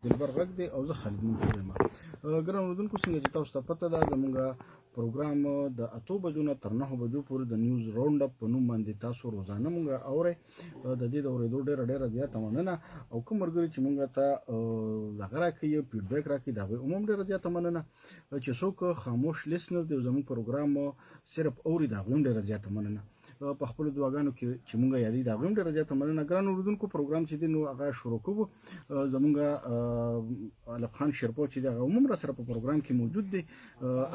دلبر غږ دی او زه خالد منصور یم. ګران اورېدونکو، څنګه چې تاسو ته پته ده، زموږ پروګرام د 8 بجو نه تر 9 بجو پورې د نیوز راوند اپ په نوم باندې تاسو روزانه مونږ اورئ. د دې د اورېدو ډېره زیاته مننه، او کوم ملګري چې مونږ ته دغه راکوي، فیډبیک راکوي، د هغوی عموم ډېره زیاته مننه. چې څوک خاموش لیسنر دی زموږ پروګرام صرف اوري، د هغوی هم ډېره زیاته مننه. په خپل دعاګانو کې چې مونږ یادې د هغوی هم ډېره زیاته مننه. ګران اورېدونکو، پروګرام چې دی نو هغه شروع کوو. زمونږ الف خان شیرپو چې دی هغه عموم را سره په پروګرام کې موجود دی،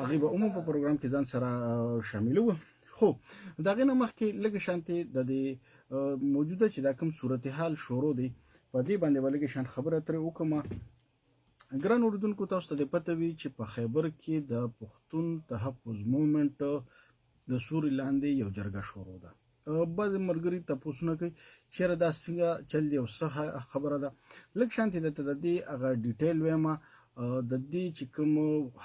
هغې به عموم په پروګرام کې ځان سره شاملوو. خو د هغې نه مخکې لږ شانتې د دې موجوده چې دا کوم صورتحال شروع دی په دې باندې به لږ شان خبره ترې وکړم. ګران اورېدونکو، تاسو ته دې پته وي چې په خیبر کې د پښتون تحفظ مومنټ د سوري لاندې یو جرګه شروع ده. بعضې ملګري تپوسونه کوي چېرې دا څنګه چل دی او څه خبره ده. لږ شانتې درته د دې هغه ډیټیل وایم. د دې چې کوم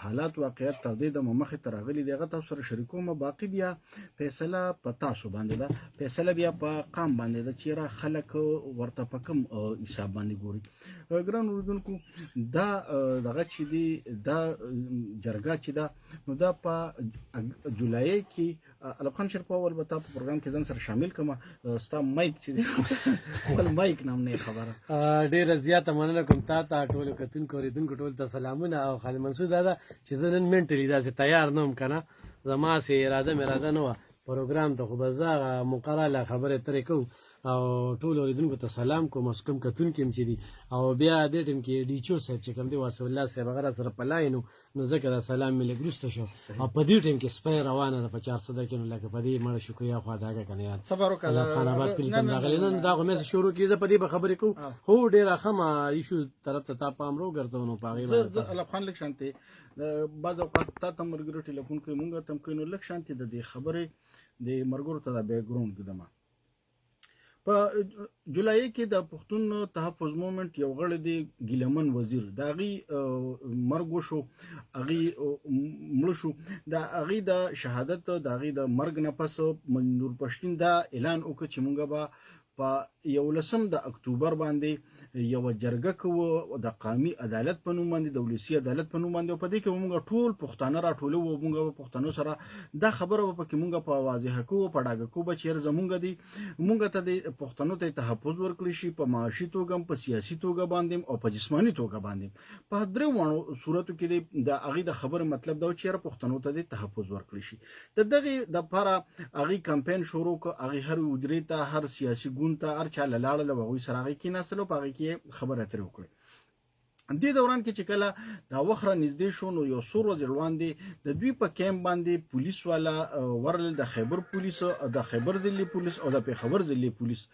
حالات واقعیت تر دې د مخې ته راغلي دي هغه تاسو سره شریکوم. باقي بیا فیصله په تاسو باندې ده، فیصله بیا په قام باندې ده چې را خلک ورته په کوم حساب باندې ګوري. ګران اورېدونکو، دا دغه چې دی دا جرګه چې ده نو دا په جولای کې الف خان شیرپو البته په پروګرام کې ځان سره شامل کړم. ستا مایک چې دی خپل مایک نام نه خبره. ډېره زیاته مننه کوم تا ته، ټولو کتونکو اورېدونکو ټولو ته سلامونه. او خالد منصور دا ده چې زه نن منټلي داسې تیار نه وم که نه، زما سې اراده نه وه پروګرام ته، خو به زه هغه مقرره له خبرې ترې کوو او ټول اوریدونکو ته سلام کوم، اوس کوم کتونکي هم چې دي. او بیا دې ټیم کې ډیچو صاحب چې کوم دی واسف الله صاحب هغه سره په لاین نو ځکه دا سلام مې لږ وروسته شو. او په دې ټیم کې سپی روانه ده په 400 کې، نو لکه په دې مړه شکریا خوا داګه که نه یاد صبر وکړه. خان آباد کلي ته راغلی نن دا خو مې شروع کړي، زه په دې به خبرې کوم. خو ډېره ښه ایشو طرف ته تا پام راوګرځو نو په هغې زه الف خان لږ شانتې بعض اوقات تا ته ملګرو ټلیفون کوي، مونږ ته هم کوي، نو لږ شانتې د دې خبرې د ملګرو ته د بیکګراوند ږدم. په جولای کې د پښتون تحفظ مومنټ یو غړی دی ګیلمن وزیر، د هغې مرګ وشو، هغې مړه شو. د هغې د شهادت د هغې د مرګ نه پس منظور پښتین دا اعلان وکړ چې مونږ به په 11 د اکتوبر باندې یوه جرګه کوو د قامي عدالت په نوم باندې، د ولسي عدالت په نوم باندې، او په دې کې به مونږ ټول پښتانه راټولو او مونږ به پښتنو سره دا خبره به پکې مونږ په واضحه کوو، په ډاګه کوو به چېرې زمونږ دی مونږ ته د پښتنو ته تحفظ ورکړی شي، په معاشي توګه، په سیاسي توګه باندې او په جسماني توګه باندې. په درې واړو صورتو کې د هغې د خبرې مطلب دا و چې چېرې پښتنو ته د تحفظ ورکړی شي. د دغې دپاره هغې کمپین شروع کړ، هغې هر حجرې ته، هر سیاسي ګوند ته، هر چا له لاړل او هغوی سره هغې کېناستل او په هغې کې خبرې اترې وکړې. دې دوران کې چې کله دا وخت را نږدې شو نو یو څو ورځې وړاندې د دوی په کیمپ باندې پولیس والا ورلل، د خیبر پولیس، د خیبر ضلعي پولیس او د پېښور ضلعي پولیس،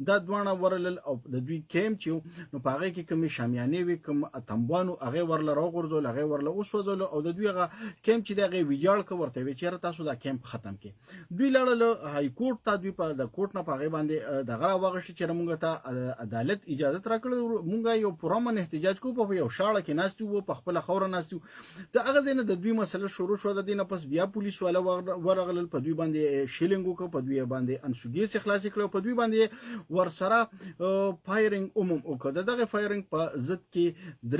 دا دواړه ورلل او د دوی کیمپ چې نو په هغې کې کومې شامیانې وې، کوم اتمبانو، هغې ورله راوغورځول، هغې ورله وسوځول او د دوی هغه کیمپ چې دی هغې ویجاړ کړ، ورته ویې چېرې تاسو دا کیمپ ختم کړئ. دوی لاړل های کورټ ته، دوی په د کورټ نه په هغې باندې دغه راواغېشت چې مونږ ته عدالت اجازت راکړی، مونږ یو پرامن احتجاج کوو، په یو شاړه کې ناست وو، په خپله خوره ناست وو. د هغه ځای نه د دوی مسله شروع شوه. د دې نه پس بیا پولیس والا ورغلل، په دوی باندې شیلینګ وکړ، په دوی باندې انسوګیز خلاصې کړه، په دوی باندې ورسره فایرنګ عموم وکړه. د دغه فایرنګ په ضد کې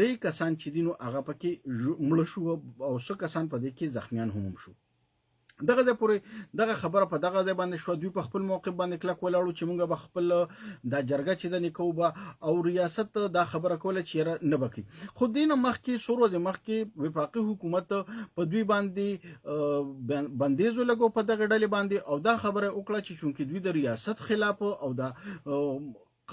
3 کسان چې دي نو هغه پکې مړه شو او 100 کسان په دې کې زخمیان هم شو. دغه ځای پورې دغه خبره په دغه ځای باندې شوه. دوی په خپل موقف باندې کلک ولاړو چې مونږ به خپل دا جرګه چې ده نیکو به او ریاست دا خبره کوله چې نه به کوي. خو دې نه مخکې څو ورځې مخکې وفاقي حکومت په دوی باندې بندیز ولګو په دغه ډلې باندې، او دا خبره وکړه چې چونکې دوی د ریاست خلاف او د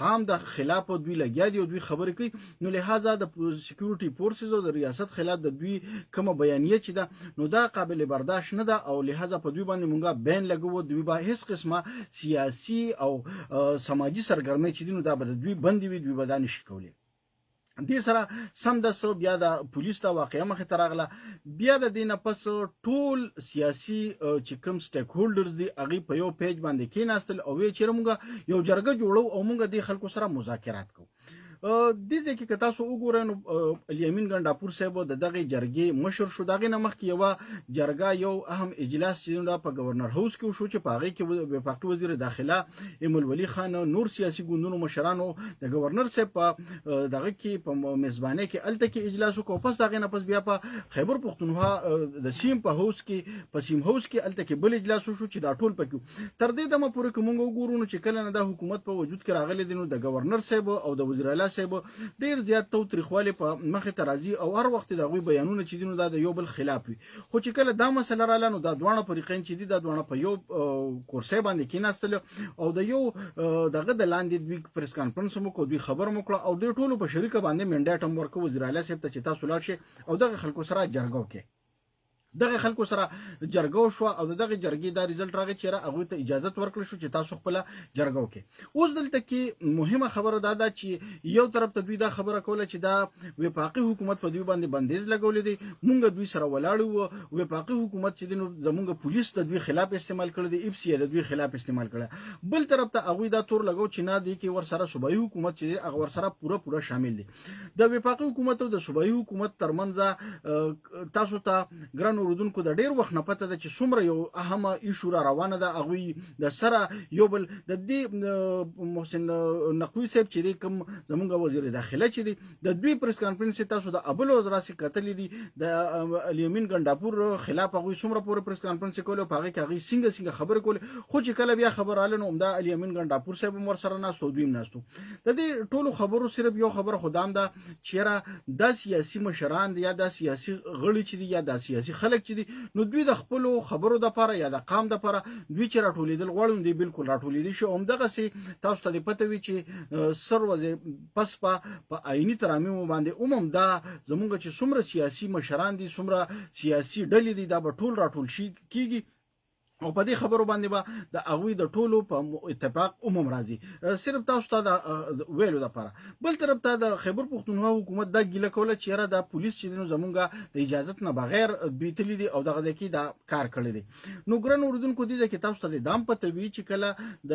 قام د خلاف دوی لګیا دي او دوی خبرې کوي، نو لہذا د سکیورټي فورسز او د ریاست خلاف د دوی کومه بیانیه چې ده نو دا قابل برداشت نه ده، او لہذا په دوی باندې مونږه بین لګوو. دوی به هیڅ قسمه سیاسي او سماجي سرګرمۍ چې دي نو دا به د دوی بندې وي، دوی به دا نشي کولی. دې سره سمدستو بیا د پولیس ته واقعه مخې ته راغله. بیا د دې نه پس ټول سیاسي چې کوم سټیک هولډرز دي هغې په یو پیج باندې کېناستل او ویې چېرې مونږ یو جرګه جوړو او مونږ دې خلکو سره مذاکرات کوو. دې ځای کې که تاسو وګورئ نو الیمین ګنډاپور صاحب د دغه جرګې مشر شو. دغه نه مخکې یوه جرګه یو اهم اجلاس چې دا په گورنر هاوس کې وشو چې په هغې کې وفاقي وزیر داخله ایم الولي خان نور سیاسي ګوندونو مشرانو د گورنر صاحب په دغه کې په میزبانۍ کې هلته کې اجلاس وکړو. پس د هغې نه پس بیا په خیبر پښتونخوا د سیم په هوس کې په سیم هوس کې هلته کې بل اجلاس وشو چې دا ټول پکې تر دې دمه پورې که موږ وګورو نو چې کله نه دا حکومت په وجود کې راغلی دی نو د گورنر صاحب او د وزیر اعلی صاحب ډیر زیات تاوتریخوالی په مخې ته راځي او هر وخت د هغوی بیانونه چې دي نو دا د یو بل خلاف وي. خو چې کله دا مسله رااله نو دا دواړه فریقین چې دي دا دواړه په یو کرسۍ باندې کېناستل او د یو دغه د لاندې دوی پریس کانفرنس هم وکړو، دوی خبر هم وکړه او دوی ټولو په شریکه باندې منډیټ هم ورکړ وزیر اعلی صاحب ته چې تاسو لاړ شئ او دغه خلکو سره جرګه وکړئ. دغه خلکو سره جرګه وشوه او دغه جرګې دا ریزلټ راغی چې هغوی ته اجازه ورکړل شو چې تاسو خپله جرګه وکړئ. اوس دلته کې مهمه خبره دا ده چې یو طرف ته دوی دا خبره کوله چې دا وفاقي حکومت په دوی باندې بندیز لګولی دی، مونږ دوی سره ولاړ وو، وفاقي حکومت چې دی نو زمونږ پولیس د دوی خلاف استعمال کړی دی، اف سی د دوی خلاف استعمال کړی. بل طرف ته هغوی دا تور لګو چې نه دی کې ورسره صوبایي حکومت چې دی هغه ورسره پوره شامل دی. د وفاقي حکومت او د صوبایي حکومت ترمنځ تاسو ته ګران اوریدونکو د ډېر وخت نه پته ده چې څومره یو اهمه ایشو را روانه ده. هغوی د سره یو بل د دې محسن نقوي صاحب چې دی کوم زمونږ وزیر داخله چې دی د دوی پریس کانفرنس تاسو د ابل وزرا سي کتلې دي د الیمین ګنډاپور خلاف هغوی څومره پورې پریس کانفرنس کولو په هغې کې هغوی څنګه خبرې کولې. خو چې کله بیا خبر رااله نو همدا الیمین ګنډاپور صاحب هم ورسره ناست او دوی هم ناست. د دې ټولو خبرو صرف یو خبره خو دا هم ده چې یاره دا سیاسي مشران یا دا سیاسي غړي چې دي یا دا سیاسي خلک چې دي نو دوی د خپلو خبرو دپاره یا د قام دپاره دوی چې راټولېدل غواړي دوی بالکل راټولېدي شي. همدغسې تاسو ته دې پته وي چې سر ورځې پس په آئیني ترامیم باندې عموم دا زمونږ چې څومره سیاسي مشران دي څومره سیاسي ډلې دي دا به ټول راټول شي کېږي او په دې خبرو باندې به د هغوی د ټولو په اتفاق عموم راځي. صرف تاسو ته د ویلو دپاره. بل طرف ته د خیبر پښتونخوا حکومت دا ګیله کوله چې یاره دا پولیس چې دی نو زمونږ د اجازت نه بغیر دوی تللي دي او دغه ځای کې دا کار کړی دی. نو ګران اورېدونکو دې ځای کې تاسو ته د دام پته وي چې کله د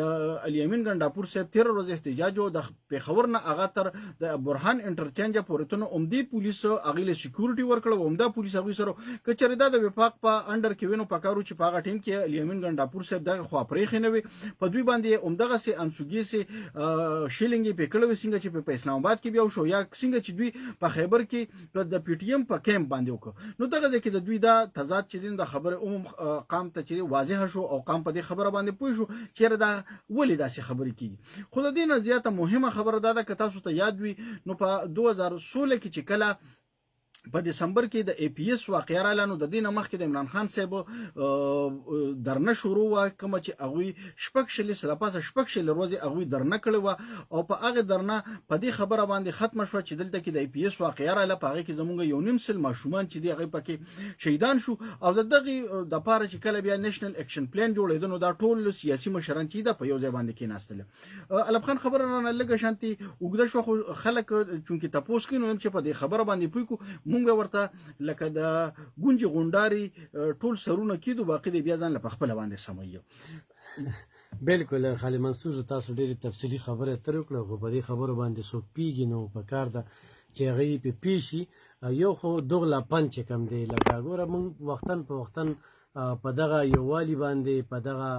الیمین ګنډاپور صاحب تېره ورځ احتجاج و د پېښور نه هغه تر د برهان انټرچینجه پورې ته نو همدې پولیس هغوی له سیکورټي ورکړه او همدا پولیس هغوی سره که چېرې دا د وفاق په انډر کې وي نو پکار و چې په هغه ټیم کې الیمین ګنډاپور صاحب دغه خوا پرېښې نه وي په دوی باندې همدغسې انسوګي سي شیلینګ یې پې کړی وي څنګه چې په اسلام آباد کې بیا وشو یا څنګه چې دوی په خیبر کې د پی ټي ایم په کیمپ باندې وکړو. نو دغه ځای کې د دوی دا تضاد چې دی د خبرې عموم قام ته چې واضحه شو او قام په دې خبره باندې پوه شو چېرې دا ولې داسې خبرې کېږي. خو د دې نه زیاته مهمه خبره دا ده که تاسو ته یاد وي نو په 2016 کې چې کله په دسمبر کې د ای پی ایس واقعه رااله نو د دې نه مخکې د عمران خان صاحب درنه شروع وه کومه چې هغوی شپږ شلې سره پاسه شپږ شلې ورځې هغوی درنه کړې وه او په هغې درنه په دې خبره باندې ختمه شوه چې دلته کې د ای پی ایس واقعه رااله په هغې کې زموږ 1.5 سل ماشومان چې دي هغوی پکې شهیدان شو او د دغې دپاره چې کله بیا نیشنل اکشن پلان جوړېده نو دا ټول سیاسي مشران چې ده په یو ځای باندې کېناستل. علب خان خبره رانه لږه شانتې اوږده شوه خو خلک چونکې تپوس کوي نو هم چې په دې خبره باندې پوه کړو مونږ ورته لکه د ګونجې غونډاري ټول سرونه کېدو باقي دی بیا ځان له پخپله باندې سموي. بالکل خالد منصور تاسو ډېرې تفصیلي خبره ترې وکړه خو په دې خبرو باندې څوک پیږي نو په کار ده چې هغه یې پې پوه شي. یو خو دغله پن چې کوم دی لکه ګوره موږ وختن په وختن په دغه یووالي باندې په دغه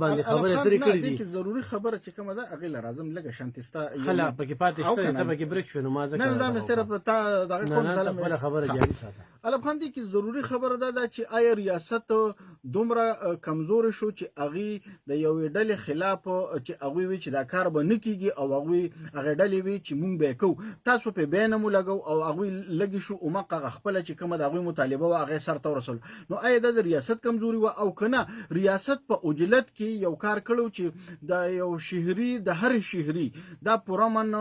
باندې خبرې ترې کړې دي. ضروري خبره چې کومه ده هغې له راځم لږه شانتې ستا خلا پکې پاتې شته ته پکې برک شوې نو ما ځکه نه دا مې صرف تا دغه کوم خپله خبره جاري ساته. علب خان دې کې ضروري خبره دا ده چې آیا ریاست دومره کمزوري شو چې هغې د یوې ډلې خلاف چې هغوی وي چې دا کار به نه کېږي او هغوی هغې ډلې وي چې مونږ به یې کوو تاسو پې بیانه مو لګو او هغوی لږې شو عمق هغه خپله چې کومه د هغوی مطالبه وه هغې سر ته ورسول. نو آیا دا د ریاست کمزوري وه او که نه ریاست په عجلت کې یو کار کړو چې د یو شهري د هر شهري دا پرامن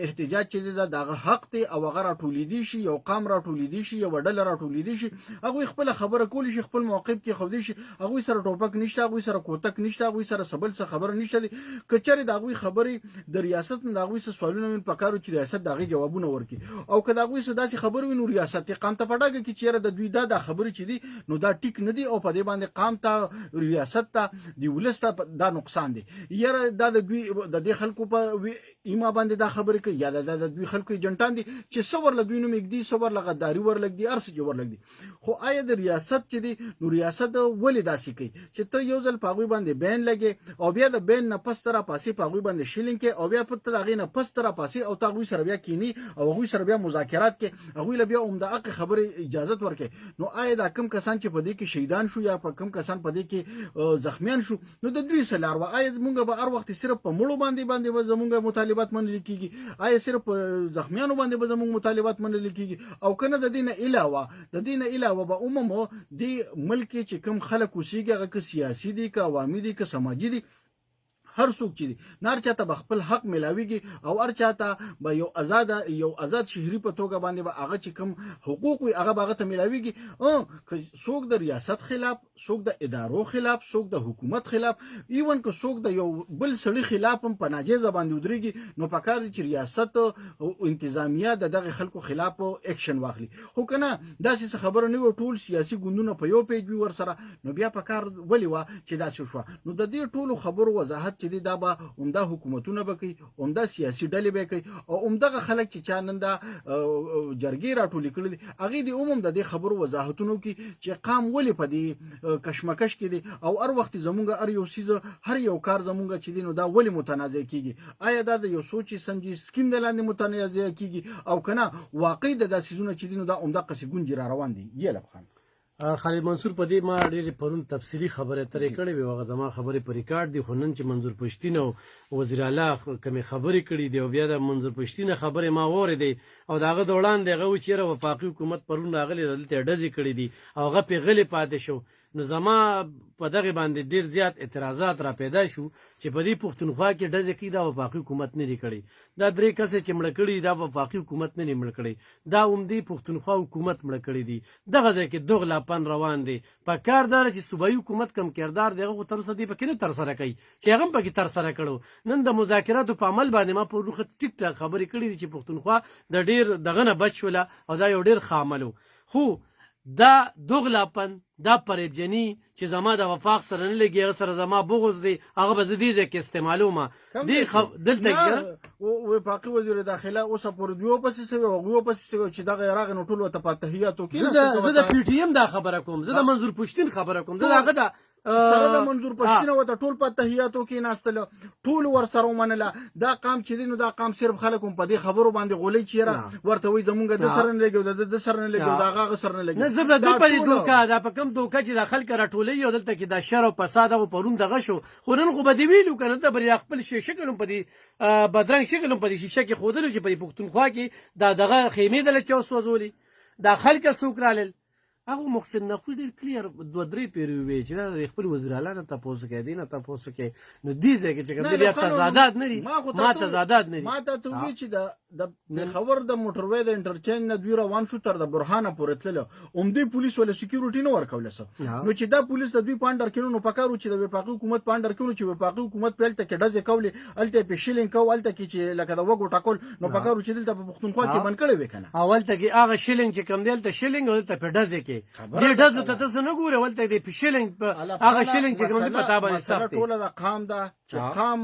احتجاج چې دی دا د هغه حق دی او هغه راټولېدی شي یو قام راټولېدی شي یوه ډله راټولېدی شي هغوی خپله خبره کولی شي خپل موقف کې ښودی نشي، هغوی سره ټوپک نشته، هغوی سره کوتک نشته، هغوی سره سبل څه خبره نشته دي. که چېرې د هغوی خبرې د ریاست نه د هغوی څه سوالونه وي پکار چې ریاست د هغې جوابونه ورکړي، او که د هغوی څه داسې خبرې وي نو ریاست یې قام ته په ډاګه کړي چې یاره د دوی دا خبرې چې دي نو دا ټیک نه دي او په دې باندې قام ته ریاست ته د ولس ته دا نقصان دی. یاره دا د دوی د دې خلکو په ایما باندې دا خبرې کوي یا د دوی خلکو ایجنټان دي چې څه ورله دوی نوم ږدي، څه ورله غداري ورلږدي، هر څه چې ورلږدي. خو آیا د ریاست چې دی نو ریاست ولې داسې کوي چې ته یو ځل په هغوی باندې بین لګې او بیا د بین نه پس ته راپاسې په هغوی باندې شیلینګ کې او بیا ته د هغې نه پس ته راپاسې او ته هغوی سره بیا کینی او هغوی سره بیا مذاکرات کې هغوی له بیا عمده حق خبرې اجازت ورکړي. نو آیا دا کم کسان چې په دې کې شهیدان شو یا په کم کسان په دې کې زخمیان شو نو د دوی څه لار وه؟ آیا موږ به هر وخت صرف په مړو باندې به زموږ مطالبات منل کېږي؟ آیا صرف په زخمیانو باندې به زموږ مطالبات منل کېږي؟ او که نه د دې نه علاوه به عموما دې ملک کې چې کوم خلک اوسېږي هغه که سیاسي دي که عوامي دي که سماجي دي هر څوک چې دي نه هر چاته به خپل حق میلاویږي او هر چاته به یو آزاد شهري په توګه باندې به هغه چې کوم حقوق وي هغه به هغه ته میلاویږي. که څوک د ریاست خلاف، څوک د ادارو خلاف، څوک د حکومت خلاف، ایون که څوک د یو بل سړي خلاف هم په ناجیزه باندې ودرېږي نو پکار دي چې ریاست او انتظامیه د دغه خلکو خلاف اکشن واخلي. خو که نه داسې څه خبره نه وي ټول سیاسي ګوندونه په یو پیج وي ورسره نو بیا پکار ولې وه چې داسې شوه؟ نو د دې ټولو خبرو وضاحت چې دی دا به عمده حکومتونه به کوي، عمده سیاسي ډلې به کوي او عمدغه خلک چې چا نن دا جرګې راټولې کړي دي هغې دې عموم د دې خبرو وضاحتونه وکړي چې قام ولې په دې کشمکش کې دی او هر وخت زمونږ هر یو څیز هر یو کار زمونږ چې دی نو دا ولې متنازع کیږي؟ آیا دا د یو سوچ سنجي سکیم د لاندې متنازع کیږي او که نه واقعي د دا څیزونه چې دی نو دا عمده قصې ګونجې را روان دي؟ یلب خان خالد منصور په دې ما ډېرې پرون تفصیلي خبرې ترې کړې وې، هغه زما خبرې په ریکارډ دي، خو نن چې منظور پښتین او وزیر اعلی کومې خبرې کړي دي او بیا د منظور پښتین خبرې ما واورېدې او د هغه د وړاندې هغه و چې یاره وفاقي حکومت پرون راغلی دلته ډزې کړي دي او هغه پې غلې پاتې شو. نو زما په دغه باندې ډیر زیات اعتراضات را پیدا شو چې په دې پښتونخوا کې ډزې کوي دا وفاقي حکومت نه دی کړی، دا درې کسې چې مړه کړي دا وفاقي حکومت نه دی مړه کړی، دا عمدې پښتونخوا حکومت مړه کړي دي. دغه ځای کې دغلاپن روان دی. په کار دا چې صوبایي حکومت کم کردار دی هغه تر اوسه دې پکې نه ترسره کوي چې هغه هم پکې ترسره کړو. نن د مذاکراتو په عمل باندې ما په روخه ټیک ټاک خبرې کړي دي چې پښتونخوا د ډیر دغه نه بچ شوله او دا یو ډیر ښه عمل و. خو دا دغلاپن دا پریبجنی چې زما د وفاق سره نه لګي هغه سره زما بغض دی هغه به زه دې ځای کې استعمالومه دلته وفاقي وزیر داخله اوس پورې دوی پسې سوي او هغوی پسې سوي چې دغه راغی نو ټول ورته په تحیاتو کې زه د پی ټي ایم دا خبره کوم، زه د منظور پښتین خبره کوم، زه هغه د سره د منظور پښتین وته ټول په تحیاتو کې ناستل ټول ورسره ومنله. دا قام چې دی نو دا قام صرف خلک هم په دې خبرو باندې غولي چې ورته وایي زمونږ د سره نه لګي د سره نه لګي دا هغه سره نه لګي. نه زه به دوی په دې دوکه دا په کوم دوکه چې د خلک راټولوي او دلته کې د شر او فساد او پرون دغه شو خو نن خو به دې ویلو که نه ته به خپل شکل هم په دې بدرنګ شکل هم په دې شیشه کې ښودلو چې په دې پښتونخوا کې دا دغه خیمې دله چا وسوځولې دا خلک څوک رالل. هغه محسن نقوي ډېر کلیر دوه درې پیرې وویې چې دا د خپل وزیر اعلی نه تپوس کوي دې نه تپوس کوي نو دې ځای کې چې کوم بیا تضادات نه لري ما تضادات نه لري. ما ته وویل چې د خبر د موټروی د انټرچینج نه دوی روان شو تر د برهانه پورې تللو عمدې پولیس ولا سکیورټي نه ورکوله څه نو چې دا پولیس د دوی په انډر کې نو پکارو چې د وفاقي حکومت په انډر کې چې وفاقي حکومت په هلته کې ډزې کولې هلته په شیلینګ کو هلته کې چې لکه د وګو ټاکل نو پکارو چې دلته په پښتونخوا کې بند کړی وي که نه هلته کې هغه شیلینګ چې کوم دی هلته شیلینګ او هلته په ډزې کې دې ډزو ته تاسو نه ګورئ هلته دې په شیلینګ هغه شیلینګ چې کوم دی په تا باندې سخت دی ټوله د قام ده چې قام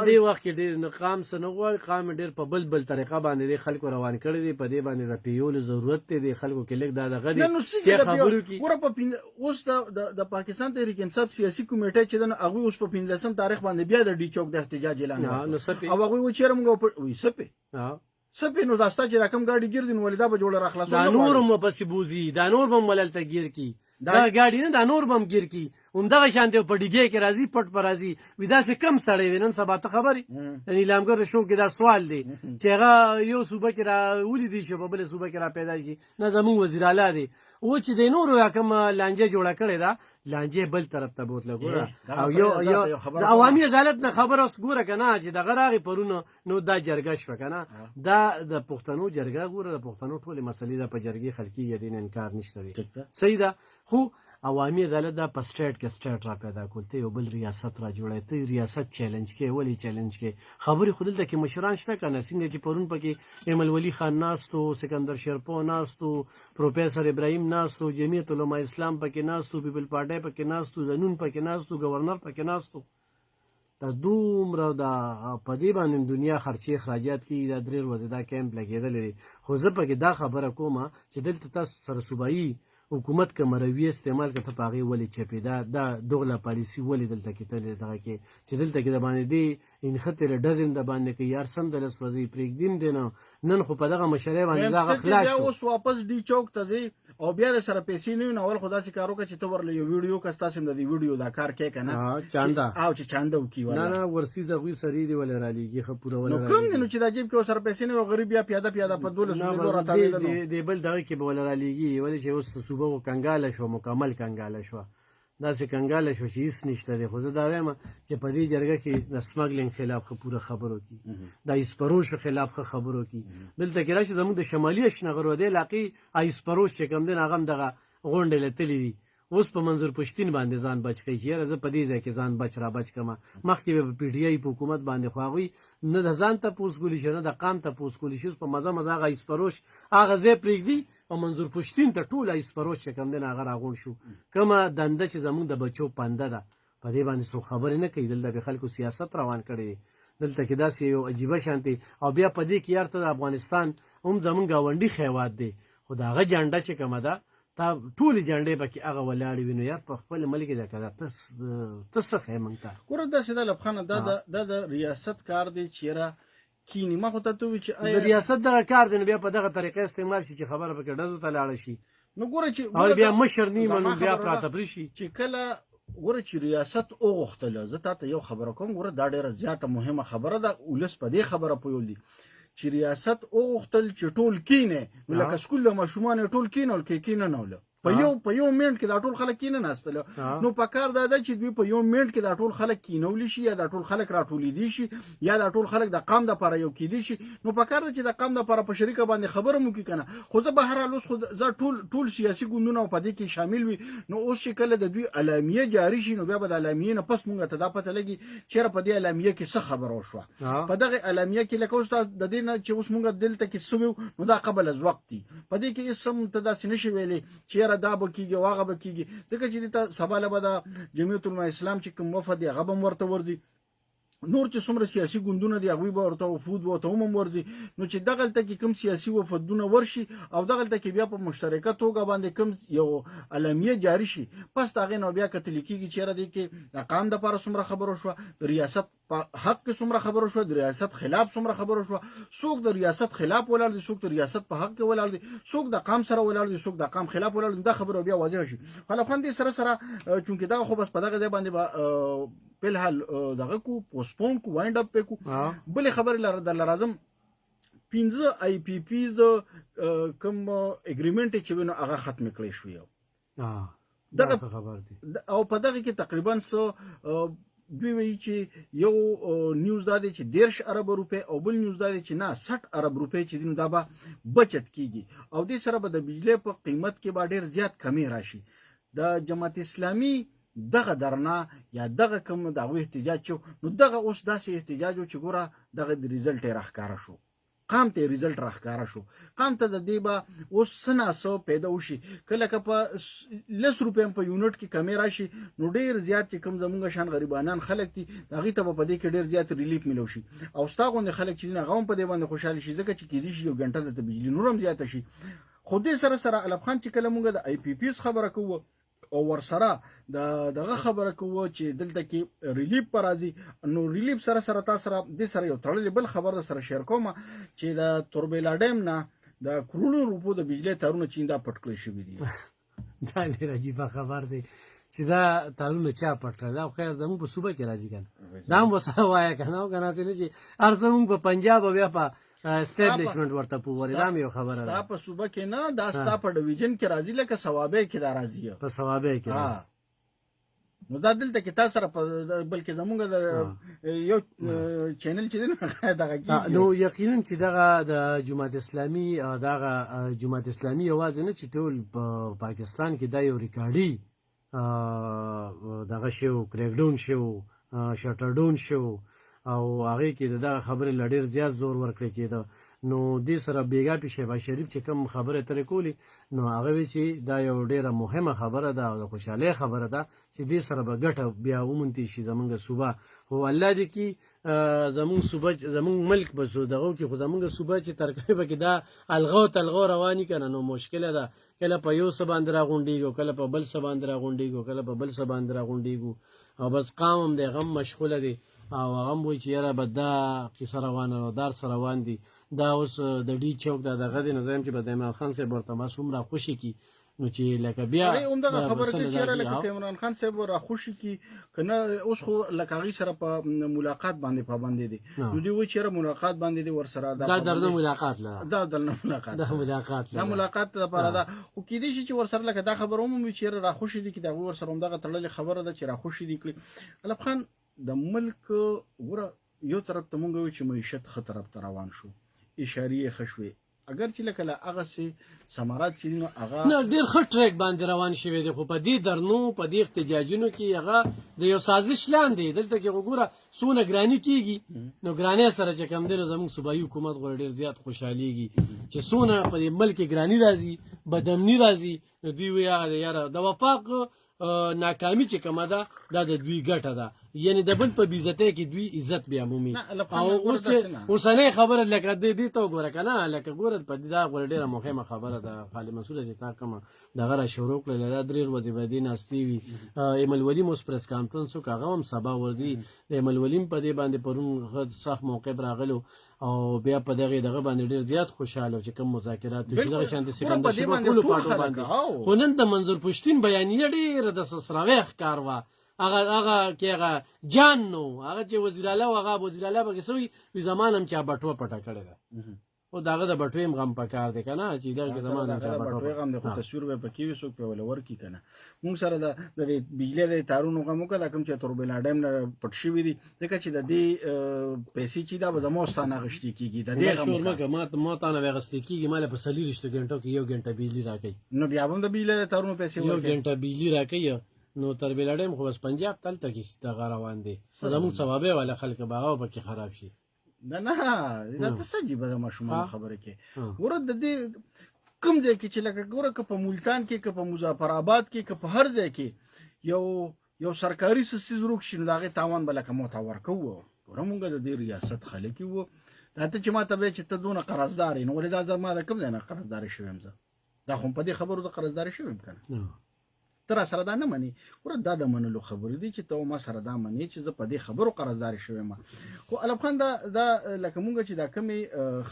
دې وخت کې ډېر قام څه نه غواړي قام ډېر په بل طریقه باندې دې خلکو روان کړي دي په دې باندې د پیولو ضرورت دی خلکو کې لږ دا دغه دي چې خبرو کې اوس د پاکستان تحریک انصاف سیاسي کمیټه چې دنه هغوی اوس په 15 تاریخ باندې بیا د ډي چوک د احتجاج اعلان او هغوی و چېرې موږ سپې نو دا ستا چې رقم ګاډي ګرځي نو ولې دا به جوړه راخلاصو دا نور هم پسې بوځي دا نور به هم وللته ګیر کي دا ګاډي نه دا نور به هم ګیر کي همدغه شان دی په ډیګۍ کې راځي پټ په راځي وي داسې کم سړی دی نن سبا ته خبرې د نیلامګر د شو کې دا سوال دی چې هغه یو صوبه کې را ولیدي شي په بله صوبه کې را پیدا شي نه زمونږ وزیر اعلی دی و چې د نورو کوم لانجه جوړه کړې ده لانجه بل طرف ته بوتله ګوره او یو د عوامي عدالت نه خبره اوس ګوره که نه چې دغه راغی پرونه نو دا جرګه شوه که نه دا د پښتنو جرګه ګوره د پښتنو ټولې مسلې ده په جرګې حل کېږي دې نه انکار نشته دی صحیح ده. خو عوامي عدالت دا په سټیټ کې سټیټ را پیدا کول ته یو بل ریاست را جوړی ته ریاست چیلنج کې ولی چیلنج کې خبرې خو دلته کې مشران شته که نه څنګه چې پرون پکې ایمل ولی خان ناستو سکندر شیرپو ناستو پروفیسر ابراهیم ناستو جمعیت علما اسلام پکې ناستو پیپل پارټۍ پکې ناستو زنون پکې ناستو گورنر پکې ناستو دا دومره دا په دې باندې دنیا خرچې اخراجات کې دا 3 ورځې دا کیمپ لګېدلی دی خو زه پکې دا خبره کومه چې دلته تاسو سره صوبایي حکومت که مرویه استعمال که ته په هغې ولې چپې دا دغله پالیسي ولې دلته کې تلې دغه کې چې دلته کې د باندې دې انخطې له ډزم د باندې که یار سم د لس ورځې پرېږدیم دی نو نن خو په دغه مشرۍ باندې هغه خلاص شو اوس واپس ډي چوک ته ځې او بیا د سره پیسې نه وي نو اول خو داسې کار وکړه چې ته ورله یو ویډیو که ستاسې د دې ویډیو دا کار کوې که نه چانده او چې چانده وکړي نه ورسیز هغوی سرې دې ولې رالیږي ښه پوره ولې نو کوم دی نو چې دا جیب کې ورسره پیسې نه وي غریب بیا پیاده په 12 راتاوېده نو دې بل دغه کې به ولې رالیږي ولې چې اوس صوبه خو کنګاله شوه مکمل کنګاله شوه داسې کنګاله شوه چې هېڅ نشته دی خو زه دا وایم چې په دې جرګه کې د سمګلینګ خلاف ښه پوره خبرو کړي د ایسپروشو خلاف ښه خبرو کړي دلته کې راشي زموږ د شمالي اشنغرو دې علاقې ایسپروش چې کوم دی هغه هم دغه غونډې له تللي دي اوس په منظور پښتین باندې ځان بچ کوي چې یاره زه په دې ځای کې ځان بچ را بچ کړم مخکې به په پی ټي آی په حکومت باندې خو هغوی نه د ځان تپوس کولی شي نه د قام تپوس کولی شي اوس په مزه هغه ایسپروش هغه ځای پرېږدي او منظور پښتین ته ټول ایسپروش چې کوم دی هغه راغونډ شو کومه دنده چې زموږ د بچو پنده ده په دې باندې څوک خبرې نه کوي دلته به خلکو سیاست روان کړی دی دلته کې داسې یو عجیبه شانتي او بیا په دې کې یار ته د افغانستان هم زموږ ګاونډي هېواد دی خو د هغه جنډه چې کومه ده تا ټولې جنډې پکې هغه ولاړې وي نو یار په خپل ملک دی که ته څه ښیې موږ ته ګوره داسې ده لبخانه دا د ریاست کار دی چې یاره کینی ما خو ته ووایي چې د ریاست دغه کار دی نو بیا په دغه طریقه استعمال شي چې خبره پکې ډزو ته لاړه شي نو ګوره چې او بیا مشر نیمه نو بیا پراته پرې شي چې کله ګوره چې ریاست وغوښتله زه تا ته یو خبره کوم ګوره دا ډېره زیاته مهمه خبره ده ولس په دې خبره پوهول دي چې ریاست وغوښتل چې ټول کینې نو لکه سکول د ماشومانو ټول کینول کې کیننوله په یو منټ کې دا ټول خلک کینه ناستله نو په کار دا ده چې دوی په یو منټ کې دا ټول خلک کینولی شي یا دا ټول خلک راټولیدي شي یا دا ټول خلک د قام دپاره یو کیدی شي نو په کار ده چې د قام دپاره په شریکه باندې خبره مو وکړي که نه خو زه به هر حال اوس خو زه ټول سیاسي ګوندونه په دې کې شامل وي نو اوس چې کله د دوی اعلامیه جاري شي نو بیا به د اعلامیې نه پس مونږ ته دا پته لګي چېرې په دې اعلامیه کې څه خبره وشوه په دغه اعلامیه کې لکه اوس د دې نه چې اوس مونږ دلته کې څه ویو نو دا قبل از وقت دي په دې کې هېڅ هم ته داسې نشي ویلی چې یاره دا به کېږي هغه به کېږي ځکه چې دې ته سبا له به د جمعیت علما اسلام چې کوم وفد دی هغه به هم ورته ورځي نور چې څومره سیاسي ګوندونه دي هغوی به ورته وفود ورته هم ورځي نو چې دغلته کې کوم سیاسي وفدونه ورشي او دغلته کې بیا په مشترکه توګه باندې کوم یو اعلامیه جاري شي پس د هغې نه بیا کتلی کېږي چېرې دی کې د قام دپاره څومره خبره شوه د ریاست په حق کې څومره خبره شوه د ریاست خلاف څومره خبره شوه څوک د ریاست خلاف ولاړ دي څوک د ریاست په حق کې ولاړ دي څوک د قام سره ولاړ دي څوک د قام خلاف ولاړ دي دا خبره بیا واضح شي خلافان دې سره چونکې دا خو بس په دغه ځای باندې فلحال دغه کو پوسټپون کو وایند اپ کو بلې خبرې در راځم 15 آی پی پیز کوم اګریمنټ چې وینو هغه ختم کړی شو یو دغه خبر دي او په دغه کې تقریبا دوی وایي چې یو نیوز دا دی چې 13 ارب روپۍ او بل نیوز دا دی چې نه 60 ارب روپۍ چې دین دا به بچت کیږي او دې سره به د بجلی په قیمت کې به ډیر زیات کمی راشي د جماعت اسلامي دغه درنا یا دغه کوم دغه احتجاج شو نو دغه اوس داسې احتجاج چې ګوره دغه د ریزلټ راښکاره شو قام ته ریزلټ راښکاره شو قام ته د دې به اوس څه ناسو پیدا وشي کله که په 10 روپۍ په یونټ کې کمی راشي نو ډېر زیات چې کوم زمونږ شان غریبانان خلک دي هغې ته به په دې کې ډېر زیات ریلیف میلو شي او ستا غوندې خلک چې دي هغه هم په دې باندې خوشحاله شي ځکه چې کېدای شي یو ګنټه دلته بجلي نور هم زیاته شي خو دې سره علب خان چې کله مونږ د آی پی پیز خبره کوو او ورسره دغه خبره کوو چې دلته کې ریلیف پر راځي نو ریلیف سره تاسو سره د سره یو تړلې بل خبر سره شیر کوم چې د توربیلا ډیم نه د کرونو روپو د بجلی تارونه چیندا پټ کړی شوی دي دا ډېر عجیبه خبر دی چې دا تارونه چا پټ کړل او خیر زموږ په صوبه کې راځي کنه دا هم وسره وایه کنه او کنه چې هر زموږ په پنجاب بیا په اسټابلیشمنت ورته پوری دا یو خبره ده په صوبه کې نه دا ستا په ډیویژن کې راځي لکه ثوابه کې دا راځي په ثوابه کې نو دا دلته کې تاسو سره بلکې زمونږ د یو چینل چې دغه نو یقینا چې دغه د جماعت اسلامي یوازې نه چې ټول په پاکستان کې دا یو ریکارډي دغه شو کریک ډاون شو شټر ډاون شو او هغه کې دغه خبرې لډیر زیات زور ورکړي کېده نو دې سره بیګا پی شهباز شریف چې کوم خبره ترې کولی نو هغه وی چې دا یو ډیره مهمه خبره ده او د خوشحالۍ خبره ده چې دې سره به ګټه بیا ومنتي شي زمونږ صوبه خو الله دې کې زمونږ صوبه زمونږ ملک به دغه کې خو زمونږ صوبه چې ترکیبه کې دا الغو رواني کنه نو مشکله ده کله په یو څه باندې راغونډېږو کله په بل څه باندې راغونډېږو کله په بل څه باندې راغونډېږو او بس قام هم د غم مشغوله دی او هغه هم وایي چې یاره به دا کیسه روانه او دار سره روان دي دا اوس د ډي چوک دا دغه دی نو زه یم چې به د عمران خان صاحب ورته ما څومره خوشي کي نو چې لکه بیا همدغه خبره کې چې یاره لکه عمران خان صاحب راخوشي کي که نه اوس خو لکه هغې سره په ملاقات باندې پابندې دي نو دوی وایي چې یاره ملاقات باندې دي ورسره دا درنه ملاقات له دا درنه ملاقات دا ملاقات لپاره ده خو کېدای شي چې ورسره لکه دا خبره ومومي چې یاره راخوشي دي چې د هغوی ورسره همدغه تړلې خبره ده چې راخوشي دي کړي علب خان د ملک ګوره یو طرف ته مونږ وایو چې معیشت ښه طرف ته روان شو اشارې ښه شوې اگر چې لکه له هغسې ثمرات چې دي نو هغه نه ډېر ښه ټریک باندې روان شوی دی خو په دې درنو په دې احتجاجونو کې هغه د یو سازش لاندې دلته کې وګوره څونه ګراني کېږي نو ګرانۍ سره چې کوم دی نو زموږ صوبایي حکومت غوره ډېر زیات خوشحالېږي چې څونه په دې ملک کې ګراني راځي بدامني راځي نو دوی وایي یاره د وفاق ناکامي چې کومه ده دا د دوی ګټه ده یعنی د بل په بیزتۍ کې دوی عزت بیا مومي او اوسنۍ خبره لکه دې ته وګوره که نه لکه ګوره په دې دا غوره ډېره مهمه خبره ده خالد منصوره چې تا کومه دغه را شروع کړله دا 3 ورځې به دې ناستې وي ایمل ولي مو پرس کانفرنس وکړه هغه هم سبا ورځي د ایمل ولي په دې باندې پرون سخت موقف راغلو او بیا په دغه باندې ډېر زیات خوشحاله چې کوم مذاکرات چې دغه شانتي سکندر شپه ټولو پاټو باندې خو نن د منظور پښتین بیانیه ډېره د سسراوی ښکار وه هغه کې هغه جان نو هغه چې وزیر اعلی او هغه وزیر اعلی به سوی زمان هم چا بټوه پټه کړی ده او داغه د بټوې غم پکار دی کنه چې دغه زمان چا بټوې غم د خو تصویر به پکې وي څوک په ولور کی کنه مونږ سره د بجلی د تارونو غمو کده کوم چې تر بل اډم نه پټ شي وي ځکه چې د دې پیسې چې دا به زموستانه غشتي کیږي د دې غم ما ته نه غشتي کیږي مال په 30 غنټو کې 1 غنټه بجلی راکې نو بیا هم د بجلی د تارونو پیسې 1 غنټه بجلی راکې نو تر بلډم خو بس پنجاب تلته کې دغه روان دي زموږ ثوابه ولا خلک باغ پکې خراب شي نه دا څه سجيبه د ماشومان خبره کې ورته د دې کوم ځای کې چې لکه ګوره که په ملتان کې که په مظفر آباد کې که په هر ځای کې یو سرکاري سیس روک شي نو د هغې تاوان به لکه موته ورکوو ګوره مونږ د دې ریاست خلک وو دا ته چې ما ته وایې چې ته دونه قرضدار یې نو ولې دا زما د کوم ځای نه قرضداري شوی یم زه دا خو په دې خبرو د قرضداري شوی یم که نه ته را سره دا نه منې ګوره دا د منلو خبرې دي چې ته ما سره دا منې چې زه په دې خبرو قرضداري شوی یم خو علب خان دا لکه مونږ چې دا کمې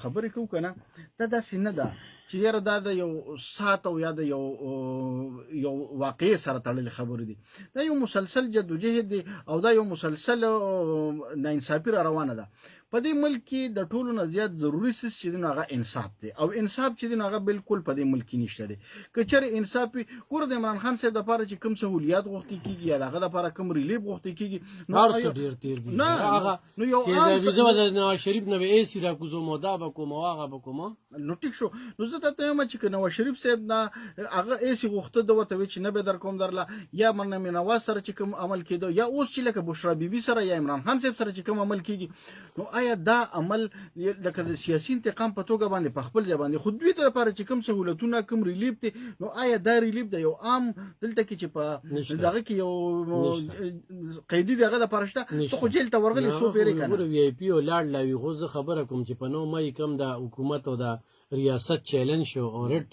خبرې کوو که نه دا داسې نه ده چې یاره دا د یو ساعت او یا د یو واقعې سره تړلې خبرې دي دا یو مسلسل جدوجهد دی او دا یو مسلسل ناانصافي را روانه ده په دې ملک کې د ټولو نه زیات ضروري څیز چې دی نو هغه انصاف دی او انصاف چې دی نو هغه بالکل په دې ملک کې نشته دی که چېرې انصاف وي ګوره د عمران خان صاحب دپاره چې کوم سهولیات غوښتي کېږي یا د هغه دپاره کوم ریلیف غوښتي کېږي نو یو د نواز شریف نه به ایسي راکوزوم دا به کوم او هغه به کوم نو ټیک شو نو زه ته وایم چې که نواز شریف صاحب نه هغه ایسي غوښته ده ورته وایي چې نه به در کوم درله یا مرنمې نواز سره چې کوم عمل کېده یا اوس چې لکه بشرا بیبي سره یا عمران خان صاحب سره چې کوم عمل کېږي نو آیا دا عمل لکه د سیاسي انتقام په توګه باندې په خپل ځای باندې خو دوی ته لپاره چې کوم سهولتونه کوم ریلیف دی نو آیا دا ریلیف د یو عام دلته کې چې په دغه کې یو قیدي دغه دپاره شته ته خو جیل ته ورغلی څو پیرې که نه وی آی پي او لاړ لاوي خو زه خبره کوم چې په 9 مۍ کوم د حکومت او د ریاست چیلنج شو او رټ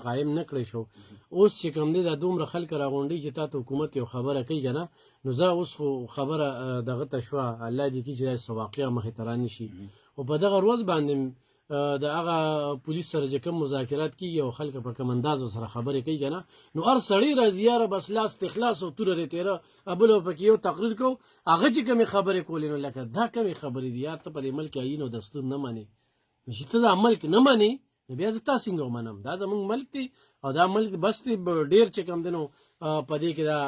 قایم نه کړی شو اوس چې کوم دی دا دومره خلک راغونډي چې تا ته حکومت یو خبره کوي که نه نو زه اوس خو خبره دغه ته شوه الله دې کړي چې داسې واقعه مخې ته رانه شي خو په دغه ورځ باندې د هغه پولیس سره چې کوم مذاکرات کېږي او خلک په کوم انداز سره خبرې کوي که نه نو هر سړی راځي یاره بس لاس تخلاص او توره رې تېره ابل او پکې یو تقریر کو هغه چې کومې خبرې کولې نو لکه دا کومې خبرې دي یار ته په دې ملک آیین او دستور نه منې چې ته دا ملک نه منې نو بیا زه تا څنګه ومنم دا زموږ ملک دی او دا ملک بس دی ډېر چې کوم دی نو په دې کې دا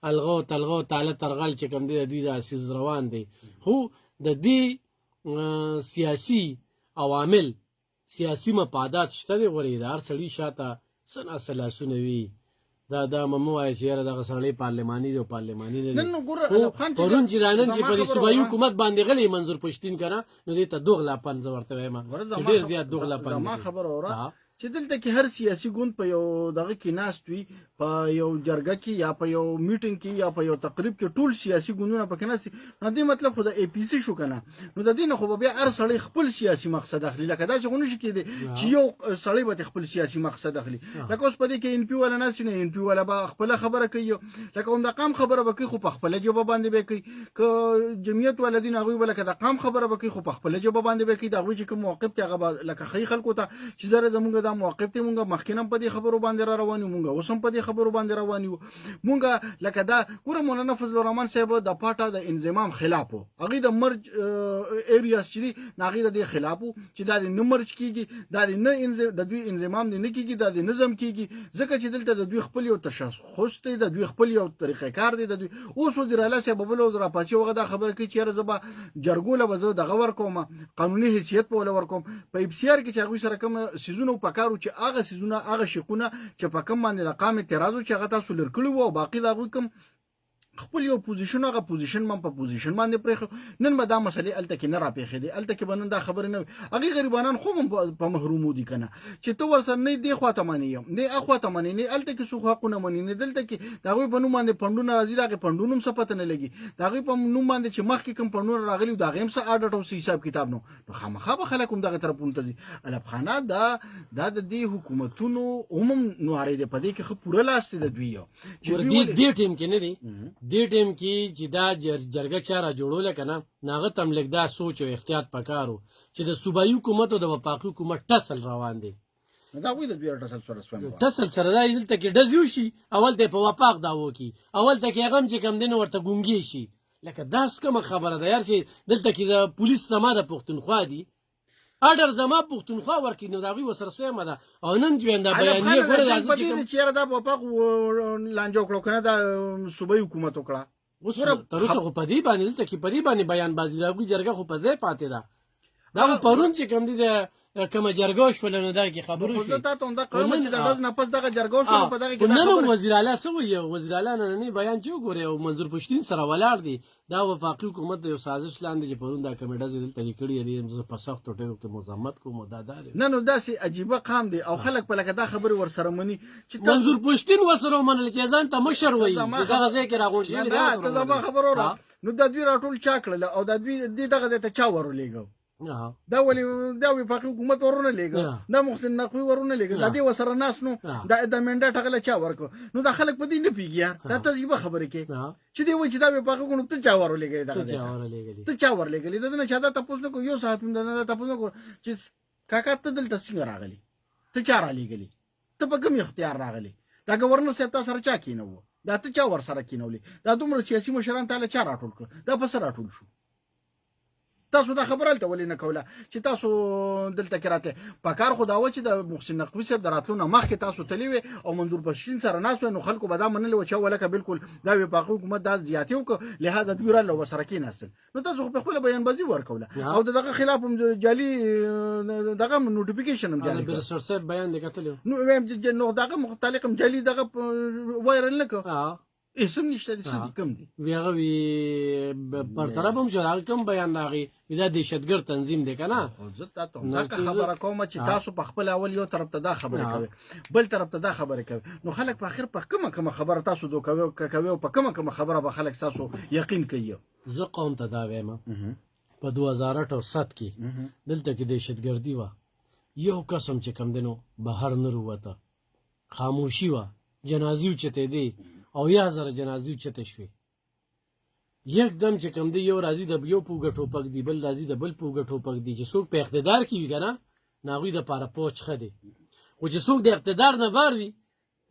الغو تلغو تاله ترغل چې کوم دی د دوی دا سیز روان دی خو د دې سیاسي عوامل سیاسي مفادات شته دی غوړې د هر سړي شاته څه ناسه لاسونه وي دا ممو وایي چې یاره دغه سړی پارلماني دی او پارلماني نه دی نن نو ګوره خو الف خان پرون چې نن چې په دې زما صوبایي خبره حکومت باندې غلی منظور پښتین کنه نو دې ته دوغلاپن زه ورته وایم چې ډېر زیات دوغلاپن زما دی. خبره اوره ها. چې دلته کې هر سیاسي ګوند په یو دغه کې ناست وي په یو جرګه کې یا په یو میټینګ کې یا په یو تقریب کې ټول سیاسي ګوندونه پکې ناست نو دې مطلب خو د اي پی سي شو کنه نو د دې نه خو بیا هر سړی خپل سیاسي مقصد اخلي لکه دا چې غونډه شي کېده چې یو سړی به خپل سیاسي مقصد اخلي لکه اوس په دې کې ان پی ولا ناس نه ان پی ولا به خپل خبره کوي لکه هم د قام خبره به کوي خو په خپل جواب باندې به کوي ک جمعیت ولدین هغه بل کده قام خبره به کوي خو په خپل جواب باندې به کوي دا غوي چې کوم موقف ته هغه لکه خی خلکو ته چې زره زمونږ دا موقف ته مونږ مخکینم په دې خبرو باندې را روان یو مونږ اوس هم په دې خبرو باندې روان یو مونږ لکه دا ګوره مولانا فضل الرحمن صاحب د پاټه د انضمام خلاف وو هغه د مرج ایریاس چې ناغي د خلاف وو چې دا نه مرج کیږي دا نه د دوی انضمام نه کیږي دا د نظم کیږي ځکه چې دلته د دوی خپل یو تشخص دی د دوی خپل یو طریقې کار دی د دوی اوس وزیر اعلی صاحب بل وزیر پاتې وغه دا خبره کوي چې زبا جرګوله وزو د غور کوم قانوني حیثیت په ولور کوم په ابسیار کې چې هغه سره کوم سيزونو پکارو چې هغه سيزونه هغه شقونه چې په کوم باندې د قام اعتراض چې هغه تاسو لرکړي وو باقي دا کوم خپل یو پوزیشن هغه پوزیشن من په پوزیشن باندې پرې نن به دا مسلې الته کې نه را پیښې دي الته کې بنن دا خبره نه هغه غریبانان خو په محرومو دي کنه چې تو ورسره نه دی خواته مانی نه اخواته مانی نه الته کې سو حقونه مانی نه دلته کې دا غوي په نوم باندې پندونه راځي دا پندونم څه پته نه لګي دا غوي په نوم باندې چې مخ کې کوم پندونه راغلي دا غیم څه اډټ او حساب کتاب نو خامخا به خلک هم دغه طرفونه ته دي الف خانه دا د دې حکومتونو عموم نواري دي په دې کې خو پوره لاس دي د دوی چې دې ټیم کې نه دي دې ټیم کې چې دا جرګه چاره جوړول کنه ناغه تم لګ دا سوچ او احتیاط پکارو چې د صوبایي حکومت او د وفاقي حکومت ټسل روان دي دا وې د دوی ټسل سره سم ټسل سره دا دلته کې دزیو شي اول ته په وفاق دا وکی اول ته کې هغه چې کم دین ورته ګونګي شي لکه داس کوم خبره ده یار چې دلته کې د پولیس سما د پښتونخوا دي اډر زما پښتونخوا ورکې نو داغي وسره سوی مده او نن چې دا بیانیه ګوره راځي چې دا وفاق لانجو کړو کنه دا صوبایي حکومت وکړه اوس تر اوسه خو په دې باندې دلته کې په دې باندې بیان بازی راغلی جرګه خو په ځای پاتې ده دا پرون چې کوم دي د کوم جرګه شول نو دا کې خبرو شي خو ته ته دا قوم چې د ورځ نه پس دغه جرګه شول په دغه کې نن وزیر اعلی سوی وزیر اعلی نه بیان چې وګوري او منظور پښتین سره ولاړ دي دا وفاقي حکومت یو سازش لاندې چې پرون دا کمیټه زیدل تل کړی دی په سخت ټیرو کې مزاحمت کوم دادار نه نو داسې عجیبه قام دی او خلک په لکه دا خبره ور سره مني چې منظور پښتین وسره منل چې ځان ته مشر وایي دغه ځای کې راغون شي دا ته زما خبره را نو د دوی راټول چا کړل او د دوی دغه ځای ته چا ورولېګو دا ولې دا وفاقي حکومت ورونه لګو دا محسن نقوی ورونه لګو دا دې وسره ناس نو د منډه ټغله چا ورکو نو دا خلک په دې نه پیږي یار دا تجربه خبره کې چې دی و چې دا وفاقي حکومت ته چا ورولېګي دا ته چا ورولېګي دا نه چا دا تاسو کو یو صاحب نه تاسو کو چې کاکا ته دلته څنګه راغلی ته چا را لګلی ته په کوم اختیار راغلی دا گورنر صاحب تاسو سره چا کینو دا ته چا ور سره کینولې دا دومره سیاسي مشران ته چا راټول کړ دا په سره راټول شو تاسو دا خبره الته ولې نه کوله چې تاسو دلته کې راته پکار خو دا و چې د محسن نقوی صاحب دراتلو نه مخکې تاسو تلوي او منظور پښتین سره ناس نو خلکو به دا منل و چې ولکه بالکل دا وفاقي حکومت دا زیاتی او لہذا دوی را لو سره کې ناس نو تاسو په خپل بیان بازی ورکوله او دغه خلاف جالي دغه نوټیفیکیشن هم جالي برسر صاحب بیان وکړل نو دغه مختلق جالي دغه وایرل نکړه اسم نشته دي سدي کم دي ویغه وی پر طرف هم شو کم بیان راغی دا دهشتګر تنظیم دی کنه زه تاسو دا خبره کوم چې تاسو په خپل اول یو طرف ته دا خبره کوي بل طرف ته دا خبره کوي نو خلک په اخر په کومه خبره تاسو دوه کوي او په کومه خبره به خلک تاسو یقین کوي زه قوم ته دا وایم په 2008 او 7 کې دلته کې دهشتګردي و یو قسم چې کم دنو بهر نه وروته خاموشي و جنازي چته دی او یا زره جنازي چته شوي یکدم چې کم دی یو راځي د یو پوګه ټوپک دی بل راځي د بل پوګه ټوپک دی چې څوک په اقتدار کې وي کنه ناغوی د پاره پوچ خدي خو چې څوک د اقتدار نه بار وي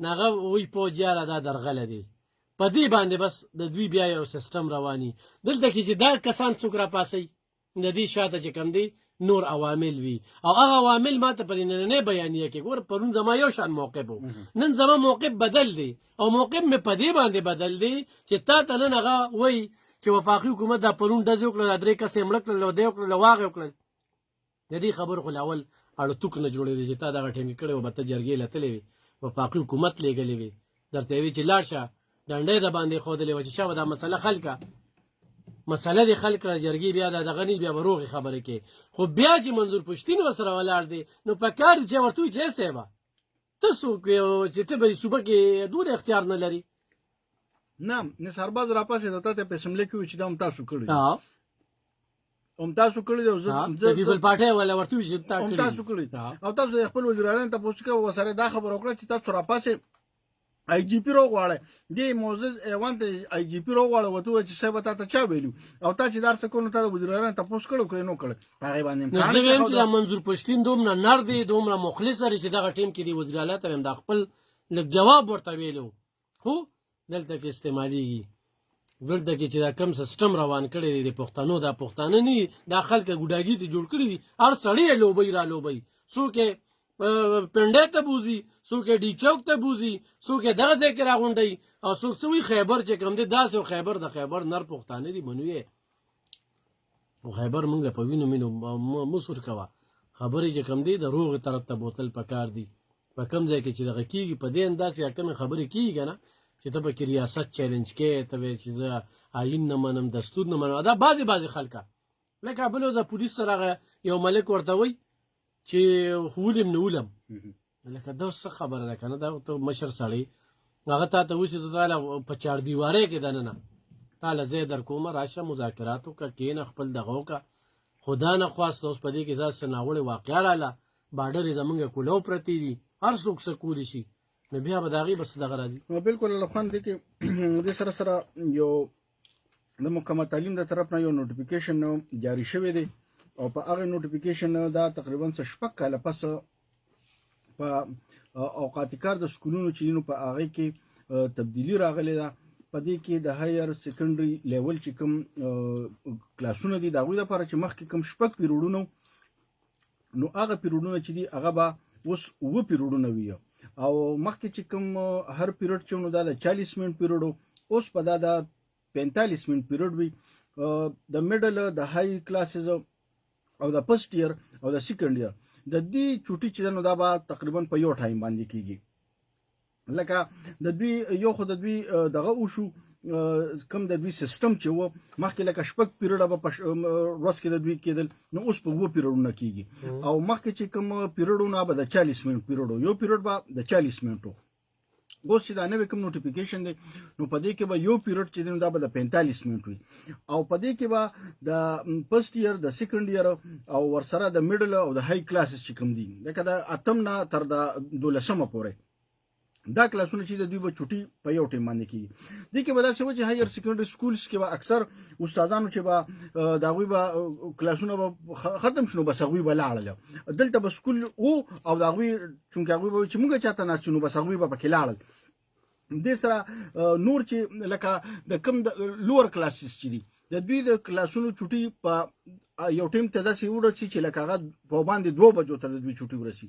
ناغه وی پوجاره دا درغله دی په دې باندې بس د دوی بیا یو سیستم رواني دلته کې چې دا کسان څوک را پاسي د دې شاته چې کم دی نور عوامل وي او هغه عوامل ماته په نه بیانیه کې ګور پرون زما یو شان موقف وو نن زما موقف بدل دی او موقف مې په دې باندې بدل دی چې تا ته نن هغه وای چې وفاقي حکومت دا پرون د ځوکل د درې کسې مړ کړل او د یو کړل واغ کړل د دې خبر خو لاول اړه توک نه جوړې دي چې تا دا ټینګ کړي او به ته جرګې لته وفاقي حکومت لګلې وي درته وی چې لاړ شه ډنډې د باندې ښودلې وه چې شابه دا مسله حل کړه مسله دې حل کړه جرګې بیا د دغه نه بیا به روغې خبرې کوي خو بیا چې منظور پښتین ورسره ولاړ دی نو په کار چې ورته وایي چې ای صاحبه ته څوک یې چې ته به صوبه کې دونه اختیار نه لري نه نثارباز راپاسېد ته په اسمبلۍ کې وي چې دا هم تاسو کړي ها هم تاسو کړي دی د پیپل پارټۍ والا ورته وایي چې تا هم کړي تاسو کړي او تاسو د خپل وزیر اعظم ته پوښتنه کوئ وسره دا خبره وکړه چې تاسو راپاسې آی جی پی راغواړئ دې معزز ایوان ته آی جی پی راغواړه ورته ووایه چې صاحبه تا ته چا ویلي او تا چې دا هر څه کول نو تا د وزیر اعظم تپوس کړی که یې نه کړی په هغې باندې نو زه ویم چې دا منظور پښتین دومره نر دی دومره مخلص لري چې دغه ټیم کې دی وزیر اعلی ته دا خپل لږ جواب ورته ویلو خو دلته کې استعمالیږي دلته کې چې دا کم سیستم روان کړی دی د پښتنو دا پښتانه نه دا خلک ګوډاګي ته جوړ کړي دي هر سړی یې لوبۍ را لوبۍ څوک یې پنډۍ ته بوزي څوک یې ډي چوک ته بوزي څوک یې دغه ځای کې راغونډوي او څوک څه وایي خیبر چې کوم دی داسې خیبر د خیبر نر پښتانه دي منو یې خو خیبر موږ له په وینو مینو مه سور کوه خبرې چې کوم دی د روغې طرف ته بوتل پکار دي په کوم ځای کې چې دغه کېږي په دې انداز یا کومې خبرې کېږي که نه چې ته پکې ریاست چیلنج کې ته وایې چې زه آیین نه منم دستور نه منم دا بعضې خلکه لکه بل ورځ پولیس سره هغه یو ملک ورته وایي چې ولم نه ولم لکه دا څه خبره ده که نه دا ته مشر سړی هغه تا ته وایي چې تا له په چار دیوارۍ کې دننه تا له ځای در کومه راشه مذاکرات وکړه کښېنه خپل دغه وکړه خدا نه خواسته اوس په دې کې داسې ناوړې واقعه راله باډر یې زمونږ کولو پرتې دي هر څوک څه کولی شي نو بیا به د هغې بس دغه را ځي بالکل الخوان دی کې دې سره سره یو د محکمه تعلیم د طرف نه یو نوټیفیکیشن جاری شوی دی او په هغه نوټیفیکیشن دا تقریبا څه شپږ کاله پس په اوقات کار د سکولونو چې نو په هغه کې تبدیلی راغلی ده په دې کې د هایر سیکنډري لیول چې کوم کلاسونه دي د هغوی لپاره چې مخکې کوم شپږ پیریډونه نو هغه پیریډونه چې دي هغه به اوس اووه پیریډونه وي او مخکې چې کوم هر پیریډ چې نو دا د 40 منټ پیریډ اوس په دا د 45 منټ پیریډ وي د میډل د های کلاسز او د فرست ایئر او د سیکنډ ایئر د دې چوټي چې نو دا به تقریبا په یو ټایم باندې کیږي لکه د دوی یو خو د دوی دغه وشو کم د دوی سیستم چې و مخکې لکه شپږ پیریډه به ورځ کې د دوی کېدل نو اوس په اووه پیریډونه کېږي او مخکې چې کوم پیریډونه به د 40 منټ پیریډ یو پیریډ به د 40 منټو اوس چې دا نوې کوم نوټیفیکیشن دی نو په دې کې به یو پیریډ چې دی دا به د 45 منټ وي او په دې کې به د فرست ایئر د سیکنډ ایئر او ورسره د میډل او د های کلاسز چې کوم دي لکه د اتم نه تر د 12مه پورې دا کلاسونه چې د دوی به چوټي په یو ټیم باندې کېږي دې کې به داسې وه چې هایر سیکنډري سکولز کې به اکثر استادانو چې به د هغوی به کلاسونه به ختم شنو بس هغوی به لاړل دلته به سکول و او د هغوی چونکې هغوی به وایي چې مونږ چاته ناست نو بس هغوی به پکې لاړل دې سره نور چې لکه د کم د لوور کلاسز چې دي د دوی د کلاسونو چوټي په یو ټیم ته داسې ورسي چې لکه هغه په باندې 2 بجو ته د دوی چوټي ورسي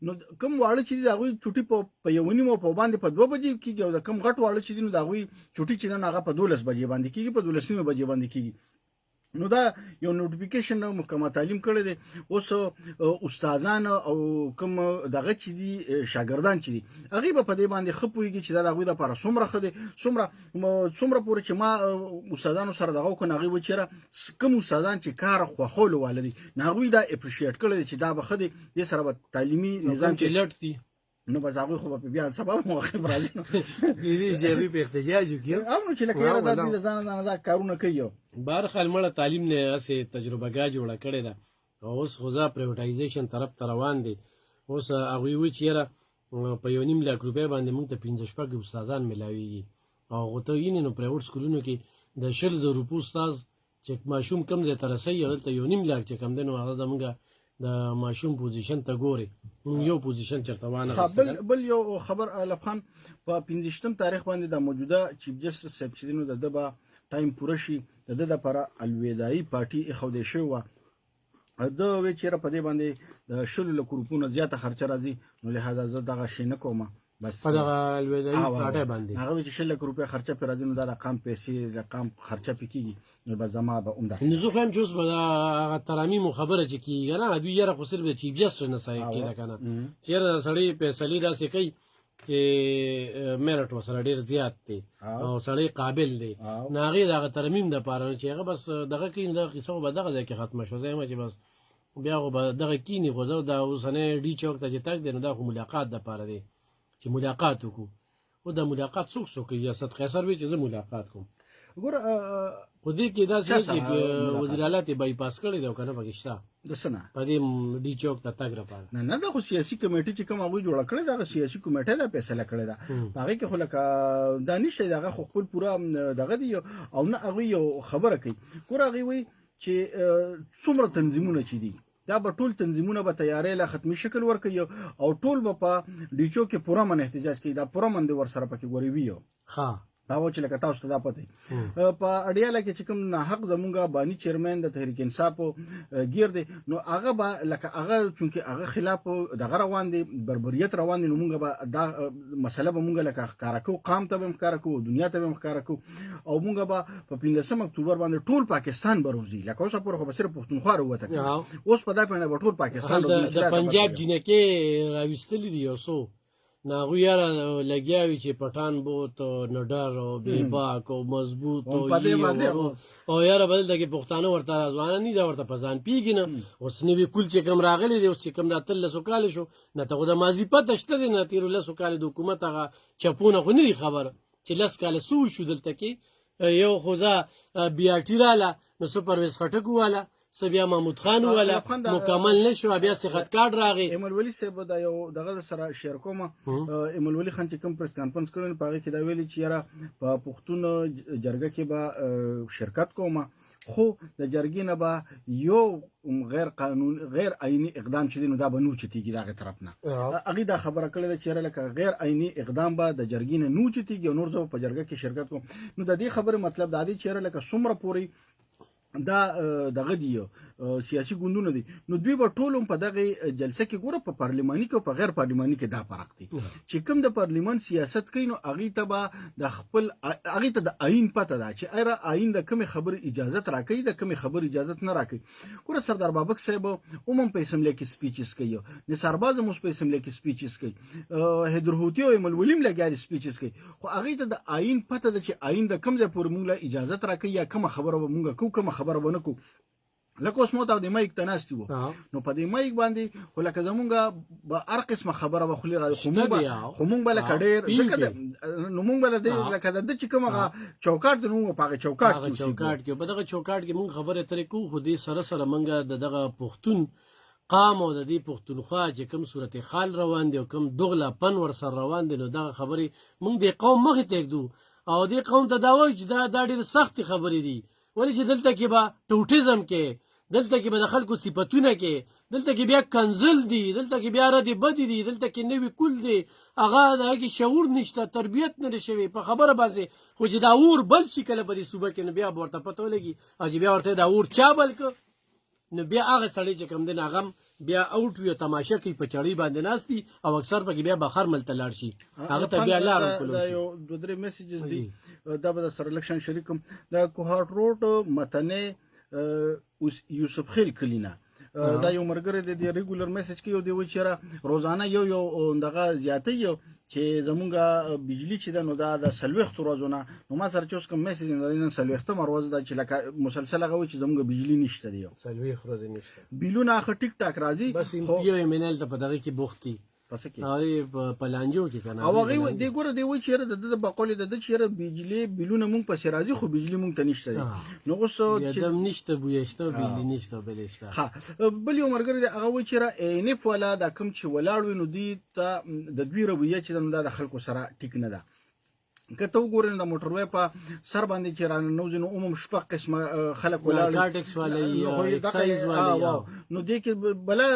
نو کم واړه چې دي د هغوی چوټي په یو نیمو په باندې په 2 بجې کېږي او د کم غټ واړه چې دي نو د هغوی چوټي چې نن هغه په 12 بجې باندې کېږي په 12 بجې باندې کېږي نو دا یو نوټیفیکیشن محکمه تعلیم کړی دی اوس استادان او کوم دغه چې دي شاګردان چې دي هغوی به په دې باندې ښه پوهېږي چې دا د هغوی دپاره څومره ښه دی څومره پورې چې ما استادانو سره دغه وکړو نو هغوی به چېرې کوم استادان چې کار خوښولو واله دي نو هغوی دا اپریشیټ کړی دی چې دا به ښه دی دې سره به تعلیمي نظام چې لټ دي نو بس هغوی خو به بیا سبا مواقف راځي دې چې په احتجاج وکړي هم نو چې لکه یاره دا دوی د ځانه دا کارونه کوي بهرحال مړه تعلیم نه هسې تجربهګاه جوړه کړې ده او اوس خو ځه پریوټایزیشن طرف ته روان دی اوس هغوی وایي چې یاره په 1.5 لک روپۍ باندې موږ ته 15 استادان میلاویږي او هغو ته وینې نو پرایوټ سکولونو کې د 100,000 روپو استاز چې ماشوم کم ځای ته رسوي هلته 1.5 لک چې کم دی نو هغه زموږ د ماشوم پوزیشن ته ګوري یو پوزیشن چېرته وانه بل یو خبر الف خان په 15 تاریخ باندې د موجوده چیف جسټس صاحب چې دی نو د ده به ټایم پوره شي د ده دپاره الوداعي پارټي ایښودی شوې وه ده وی چېرې په دې باندې د 100 لکو روپو نه زیاته خرچه راځي نو لهذا زه دغه شی نه کوم بس په دغه الوداعي پارټۍ باندې هغه وایي چې 100 لک روپۍ خرچه پرې راځي نو دا د قام پیسې د قام خرچه پې کېږي نو به زما به همداسې نو زه خو یم چې اوس به هغه ترامیم خبره چې کېږي که نه دوی یاره خو صرف د چیف جسټس نه صحیح کېده که نه چې یاره د سړی فیصلې داسې کوي چې میرټ وسره ډیر زیات دی او سړی قابل دی نو هغې د هغه ترمیم دپاره چې هغه بس دغه کوي دغه کیسه خو به دغه ځای کې ختمه شوه زه یم چې بس بیا خو به دغه کینی خو زه دا اوسنی ډي چوک ته چې تګ دی نو دا خو ملاقات دپاره دی چې ملاقات وکړو او دا ملاقات څوک څوک کوي یا صد قیصر وي چې زه ملاقات کوم ګوره خو دې کې داسې دی چې وزیر اعلی ته بایپاس کړی دی او که نه پکې شته د څه نه په دې ډي چوک ته تګ لپاره نه دا خو سیاسي کمیټې چې کوم هغوی جوړه کړې ده هغه سیاسي کمیټې دا فیصله کړې ده په هغې کې خو لکه دا نشته دی هغه خو خپل پوره دغه دی او نه هغوی یو خبره کوي ګوره هغوی وایي چې څومره تنظیمونه چې دي دا به ټول تنظیمونه به تیاری له ختمي شکل ورکوي او ټول به په ډي چوک کې پوره من احتجاج کوي دا پوره من دې ورسره پکې ګورې وي ښه دا و چې لکه تاسو ته دا پته په اډیاله کې چې کوم ناحق زمونږ بانی چیرمن د تحریک انصاف گیر دی نو هغه به لکه هغه چونکې هغه خلاف دغه روان دی بربریت روان دی نو مونږ به دا مسله به مونږ لکه ښکاره کوو قام ته به ښکاره کوو دنیا ته به ښکاره کوو او مونږ به په 15 اکتوبر باندې ټول پاکستان به روزي لکه اوسه پورې خو به صرف پښتونخوا راوته اوس په دا پیړۍ به ټول پاکستان د پنجاب جنکې راویستلي دي یو څو نو هغوی یاره لګیا وي چې پټان بوت نډر او بېباک او مضبوط او یاره به دلته کې پښتانه ورته ځوانان نه دي دا ورته په ځان پوهېږي نه اوس نوي کول چې کوم راغلی دی اوس چې کوم دا 13 کاله شو نه ته خو د ماضي پته شته دی نه تېرو 10 کاله د حکومت هغه چپونه خو نه دي خبره چې 10 کاله څه وشو دلته کې یو خو زه بیاټي راله نو څه پرویز خټک وواله څه بیا محمود خان وواله مکمل نه شو بیا صحت کارډ راغی ایمل ولی صاحب دا یو دغه سره شیر کوم ایمل ولی خان چې کوم پریس کانفرنس کړی په هغې کې دا ویلي چې یاره په پښتون جرګه کې به شرکت کوم خو د جرګې نه به یو غیر عیني اقدام چې دی نو دا به نه اوچتېږي د هغې طرف نه هغې دا خبره کړې ده چې یاره لکه غیر عیني اقدام به د جرګې نه نه اوچتېږي او نور زه به په جرګه کې شرکت کوم نو د دې خبرې مطلب دا دی چې یاره لکه څومره پورې دا دغه دی سیاسي ګوندونه دي نو دوی به ټول په دغه جلسه کې ګوره په پارلماني کې او په غیر پارلماني کې دا فرق دی چې کوم د پارلمان سیاست کوي نو هغې ته به د خپل هغې ته د آئین پته ده چې اره آئین د کومې خبرې اجازت راکوي د کومې خبرې اجازت نه راکوي ګوره سردار بابک صاحب عموم په اسمبلی کې سپیچز کوي نثار باز هم اوس په اسمبلی کې سپیچز کوي حیدر هوتي او ایمل ولیم لګیا دي سپیچز کوي خو هغې ته د آئین پته ده چې آئین د کوم ځای پورې مونږ له اجازت راکوي یا کومه خبره به مونږ کوو کومه خبره به نه کوو لکه اوس موته د مایک ته ناستي وو نو په دې مایک باندې خو لکه زمونږ به هر قسمه خبره به خولې راځي خو مونږ به لکه ډېر نو مونږ به لکه د چې کوم هغه چوکاټ دی نو مونږ په هغه چوکاټ کې په دغه چوکاټ کې مونږ خبرې ترې کوو خو دې سره سره مونږ د دغه پښتون قام او د دې پښتونخوا چې کوم صورت حال روان دی او کوم دغله پن ورسره روان دی نو دغه خبرې مونږ د قوم مخې ته ږدو او دې قوم ته دا وایو چې دا ډېرې سختې خبرې دي ولې چې دلته کې به ټوټیزم کې دلته کې به د خلکو صفتونه کې دلته کې بیا کنزل دي دلته کې بیا ردې بدې دي دلته کې نوي کول دی هغه د هغې شعور نشته تربیت نه دی شوی په خبره باندې خو چې دا اور بل شي کله په دې صوبه کې نو بیا به ورته پته ولګي او چې بیا ورته دا اور چا بل که نو بیا هغه سړی چې کوم دی نو هغه بیا اوټ وي او تماشه کوي په چړۍ باندې ناست دي او اکثر پکې بیا بخار ملته لاړ شي هغه ته بیا لار ورکول شي یو دوه درې میسیجز دي دا به سره الیکشن شریکم د کوهاټ روډ متنه یوسف خیل کلینا دا یو مرګره د ریګولر میسج کې یو دی و چې روزانه یو دغه زیاتې یو چې زمونږه بجلی چې ده نو دا د 40 ورځونه نو ما سره چې اوس کوم میسج نن 40 ورځ ده چې لکه مسلسل هغه وي چې زمونږه بجلی نشته دی 40 ورځې نشته بیلونه اخر ټیک ټاک راځي بس یو ایمنل ته په دغه کې بوختي پس کې هغه په لانجو کې کنه او هغه دی ګوره دی و چې د بقول د چې بجلی بیلونه مونږ په راځي خو بجلی مونږ ته نشته دی نو اوس چې دم نشته بویشته بجلی نشته بلشته ها بل یو مرګره دی هغه و چې انف ولا د کم چې ولاړ وي نو دی ته د دوی رویه چې د خلکو سره ټیک نه ده که ته وګورې د موټروی په سر باندې چې راننوځي نو عموم شپږ قسمه خلک ولاړ کارټکس والي اکسایز والي نو دې کې بلا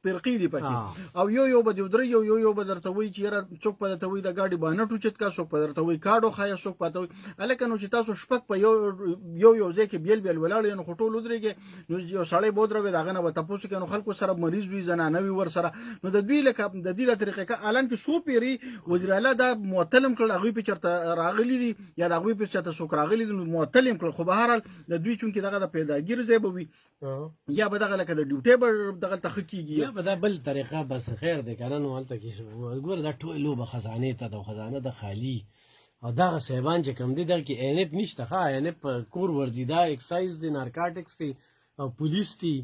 فرقې دي پکې او یو به درې یو به درته وایي چې یاره څوک په درته وایي د ګاډي بانټ اوچت کا څوک په درته وایي کارډ وښایه څوک پته وایي هلکه نو چې تاسو شپږ په یو ځای کې بیل ولاړ یې نو خو ټول ودرېږي نو یو سړی به ودروي د هغه نه به تپوس کوي نو خلکو سره مریض وي زنانه وي ورسره نو د دوی لکه د دې له طریقې که الان کې څو پیري وزیر اعلی دا معطلم کړل هغوی په چېرته راغلي دي یا د هغوی په چاته څوک راغلي دي نو معطل یې کړل، خو به هرحال د دوی چونکې دغه د پیداګیر ځای به وي یا به دغه لکه د ډیوټۍ به دغلته ښه کېږي یا به دا بل طریقه بس خیر دی که نه نو هلته کې ګوره دا ټول لوبه خزانې ته ده او خزانه د خالي او دغه صاحبان چې کوم دي دغه کې اینپ نشته ښه اینپ په کور ورځي دا اکسایز دی نارکاټکس دی او پولیس دي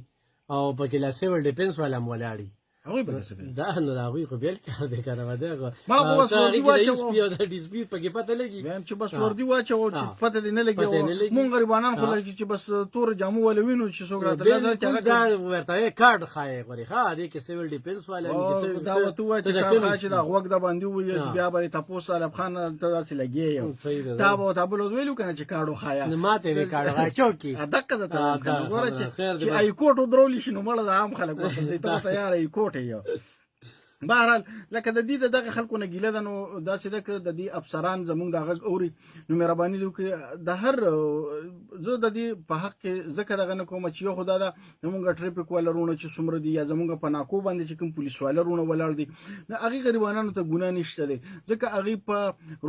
او پکې لا سیول ډیفنس والا هم ولاړ دي هغوی به څه کوي دا نو د هغوی خو بیل کار دی که نه دغه ما خو بس وردي واچوه او د ډیسپیوټ پکې پته لګي وایم چې بس وردي واچوه چې پته دې نه پته نه لګي لګي. مونږ غریبانان خو لګي چې بس تور جامو ولې وینو چې څوک راته لازم چې بالکل هغه دا ورته یې کارډ ښایي غوري ښه دې کې سیول ډیفنس والا وي چې دا ورته ووایه چې کار چې دا غوږ د باندې وویل بیا به یې تپوس طالب خان ته داسې لګي یو صحیح ده دا به ورته بل ورته ویلو که نه چې کارډ وښایه نو ماته یې کارډ ښایي چوکي دقه ده ته وایم که نه. ګوره خیر دی چې ای کوټ ودرولی شي نو مړه د عام خلک ورته ځي ته ورته یاره ای کوټ یې یو بهرحال لکه د دې د دغه خلکو نه ګیله ده نو داسې ده که د دې افسران زمونږ دا غږ اوري نو مهرباني دې وکړي د هر زه د دې په حق کې ځکه دغه نه کومه چې یو خو دا ده زمونږ ټریفیک والرونه چې څومره دي یا زمونږ په ناکو باندې چې کوم پولیس والرونه ولاړ دي نو هغې غریبانانو ته ګناه نشته دی ځکه هغې په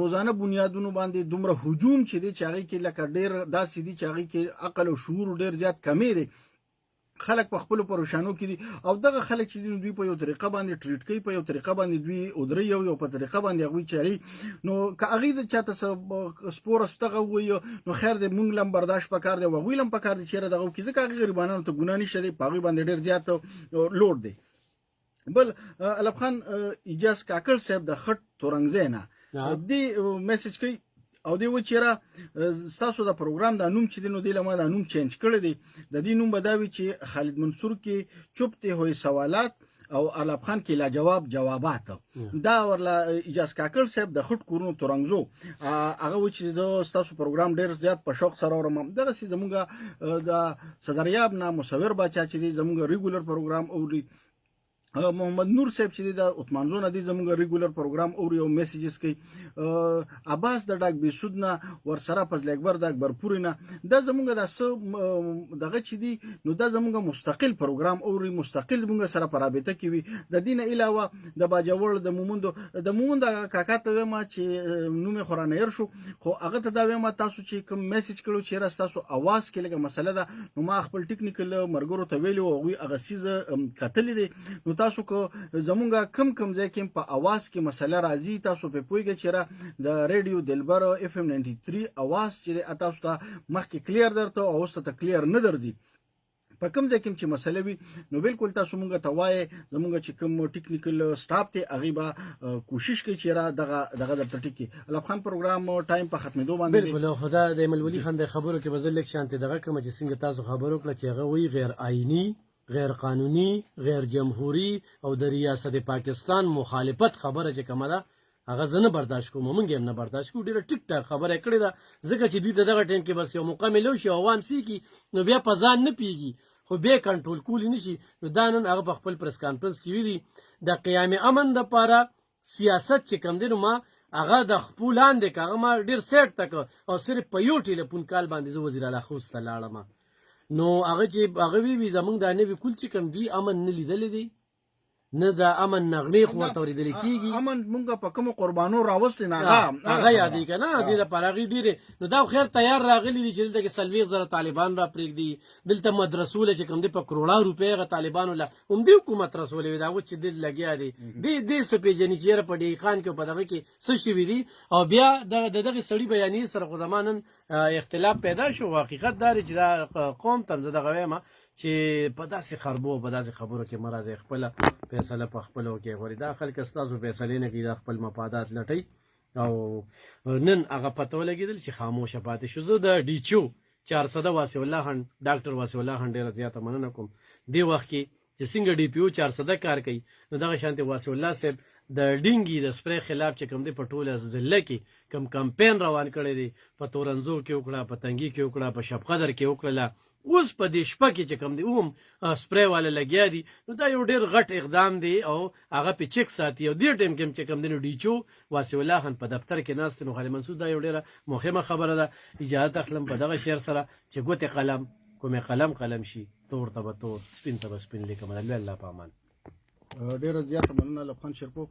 روزانه بنیادونو باندې دومره هجوم چې دی چې هغې کې لکه ډېر داسې دي چې هغې کې عقل او شعور ډېر زیات کمی دی خلک په خپل پروشانو کې دي او دغه خلک چې دوی په یو طریقه باندې ټریټ کوي په یو طریقه باندې دوی ودري یو په طریقه باندې هغوی چاري نو که هغې د چاته سپور استغه ووایي نو خیر دی مونږ لم برداشت پکار دی او هغوی لم پکار دی چېرې دغه وکړي ځکه هغې غریبانانو ته ګناه نشته دی په هغوی باندې ډېر زیات لوډ دی بل علب خان اجاز کاکړ صاحب د خټ تورنګزی نه دې میسج کوي او دی و چیرې ستاسو د پروګرام د نوم چې دی نو دی له ما د نوم چینج کړی دی د دې نوم به دا وي چې خالد منصور کې چپته ہوئے سوالات او علب خان کې لاجواب جوابات دا ورله اجاز کاکړ صاحب د خټ کورونو تورنګزو هغه و چې زه ستاسو پروګرام ډېر زیات په شوق سره اورم دغسې زموږ د صدریاب نه مصور باچا چې دی زموږ ریګولر پروګرام اوري محمد نور صاحب چې د عثمان زون د زموږ ریګولر پروګرام اوري او میسیجز کوي عباس د ډاک بیسود نه ورسره فضل اکبر د اکبر پوری نه دا زموږ د دغه چې دی نو دا زموږ مستقل پروګرام اوري مستقل زموږ سره په رابطه کې وي د دې نه علاوه د باجوړ د مومند کاکا ته وایم چې نوم یې خورانه ير شو خو هغه ته دا وایم تاسو چې کوم میسیج کړو چې تاسو आवाज کې لګه مسله ده نو ما خپل ټیکنیکل مرګرو ته ویلو او هغه سیز کتلې دي نو تاسو کو زمونږ کم ځای کې په आवाज کې مسله راځي تاسو په پویګه چیرې د ریډیو دلبر اف ام 93 आवाज چې تاسو ته مخکې کلیر درته او اوس ته کلیر نه درځي په کوم ځای کې چې مسله وي نو بالکل تاسو مونږ ته وایي زمونږ چې کوم ټیکنیکل سټاف ته هغه به کوشش کوي چې دغه د ټیکي علب خان پروګرام ټایم په ختمېدو باندې بالکل خدا د ملولي خان د خبرو کې بزل لیک شانته دغه کوم چې څنګه تاسو خبرو کړل چې هغه وی غیر آئینی غیر قانوني غیر جمهوری او د ریاست پاکستان مخالفت خبره چې کومه ده هغه زنه برداشت کوم مونږ هم نه برداشت کوو ډیره ټیک ټاک خبره کړې ده ځکه چې دوی ته دغه ټیم کې بس یو مکمل شي عوام سي کی نو بیا په ځان نه پیږي خو به کنټرول کولی نشي نو دا نن هغه په خپل پریس کانفرنس کې ویلي د قیام امن د لپاره سیاست چې کوم دی نو ما هغه د خپلان د هغه ما ډیر سیټ تک او صرف په یو ټلیفون کال باندې زه وزیر اعلی خوست لاړم نو هغه چې هغه وی زمونږ د نوې کول چې کوم دی امن نه لیدل دي نه د امن نغمې خو ورته ورېدل کېږي امن مونږ په کوم قربانو راوستي نه هغه یادې که نه دې لپاره هغې ډېرې نو دا خیر تیار راغلي دي چې دلته کې 40,000 طالبان را پرېږدي دلته مدرسو له چې کوم دی په کروړه روپۍ هغه طالبانو له همدې حکومت رسولې وي د هغو چې دل لګیا دي دې څه پېژني چې یاره په ډی خان کې په دغه کې څه شوي دي او بیا د دغې سړي بیانیې سره خو زما نن اختلاف پیدا شو حقیقت دا دی چې دا قوم ته هم زه دغه وایم چې په داسې خربو په داسې خبرو کې مه راځئ خپله فیصله په خپلو کې غوري دا خلک ستاسو فیصلې نه کوي دا خپل مفادات لټوي او نن هغه پته ولګېدل چې خاموشه پاتې شو زه د ډیچو 400 واسع الله خان ډاکټر واسع الله خان ډېره زیاته مننه کوم دې وخت کې چې څنګه ډي پی او 400 کار کوي نو دغه شانتې واسع الله صاحب د ډینګي د سپری خلاف چې کوم دی په ټوله ضلع کې کوم کمپین روان کړی دی په تورنزو کې وکړه په تنګي کې وکړه په شب قدر کې وکړله اوس په دې شپه کې چې کوم دی هم سپری والا لګیا دي نو دا یو ډېر غټ اقدام دی او هغه په چک ساتي او دې ټیم کې چې کوم دی نو ډیچو واسع الله خان په دفتر کې ناست نو خالد منصور دا یو ډېره مهمه خبره ده اجازه اخلم په دغه شعر سره چې ګوتې قلم کومې قلم شي تور ته به تور سپین ته به سپین لیکم الله په امان ډیره زیاته مننه لبخان شرپو.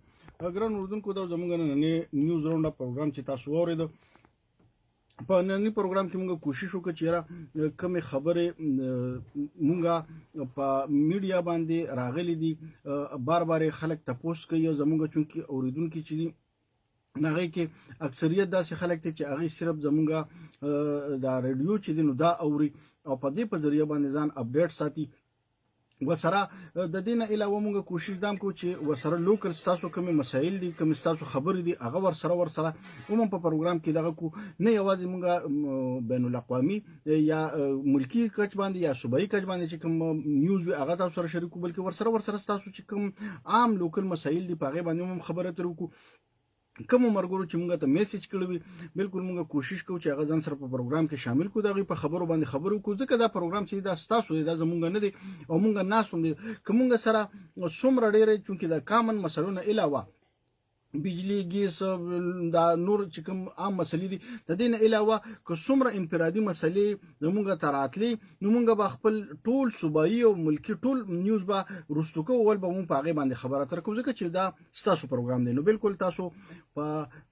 ګران اردوونکو دا زموږ نننی نیوز راونډ پروګرام چې تاسو واورېدو. په نننی پروګرام کې موږ کوشش وکړو چې کومې خبرې موږ په میډیا باندې راغلي دي بار بار خلک تپوس کوي زموږ چونکې اوریدونکي چې دي هغه کې اکثریت داسې خلک دي چې هغه صرف زموږ دا رادیو چې دي نو دا اوري او په دې په ذریعہ باندې ځان اپډیټ ساتي. وسره د دینه علاوه موږ کوشش دام کو چې وسره لوکل تاسو کوم مسایل دي کوم تاسو خبرې دي هغه ورسره عموما په پروګرام کې دغه کو نه یوازې موږ بین الاقوامي یا ملکی کچ باندې یا صوبایي کچ باندې چې کوم نیوز وي هغه تاسو سره شریکو بلکې ورسره تاسو چې کوم عام لوکل مسایل دي په هغه باندې هم خبره ترو کو. کوم مرګورو چې موږ ته میسج کړی وي بالکل موږ کوشش کوو چې هغه ځان سره په پروګرام کې شامل کړو دغه په خبرو باندې خبرو کو ځکه دا پروګرام چې دا تاسو دا زموږ نه دی او موږ ناسوم دي کومه سره څومره ډیره چې دا کامن مسلونه علاوه بجلی ګیس دا نور چې کوم عام مسلې دي د دې نه علاوه که څومره انفرادي مسلې زموږ تراتلي نو موږ به خپل ټول صوبایي او ملکی ټول نیوز به رستو کوو ول به موږ په هغه باندې خبره تر کوو ځکه چې دا تاسو پروګرام دی. نو بالکل تاسو په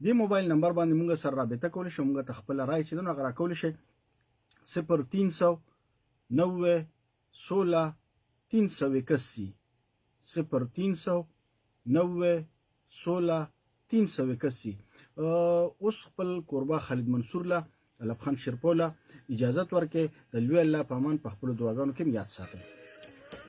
دې موبایل نمبر باندې موږ سره رابطه کولی شئ موږ ته خپل رائے چې نو غره کولی شئ 0300 90 16 381 0300 90 16 381. اوس خپل قربا خالد منصور له لبخان شرپو له اجازت ورکې د لوی الله په امان په خپل دعاګانو کې یاد ساتئ.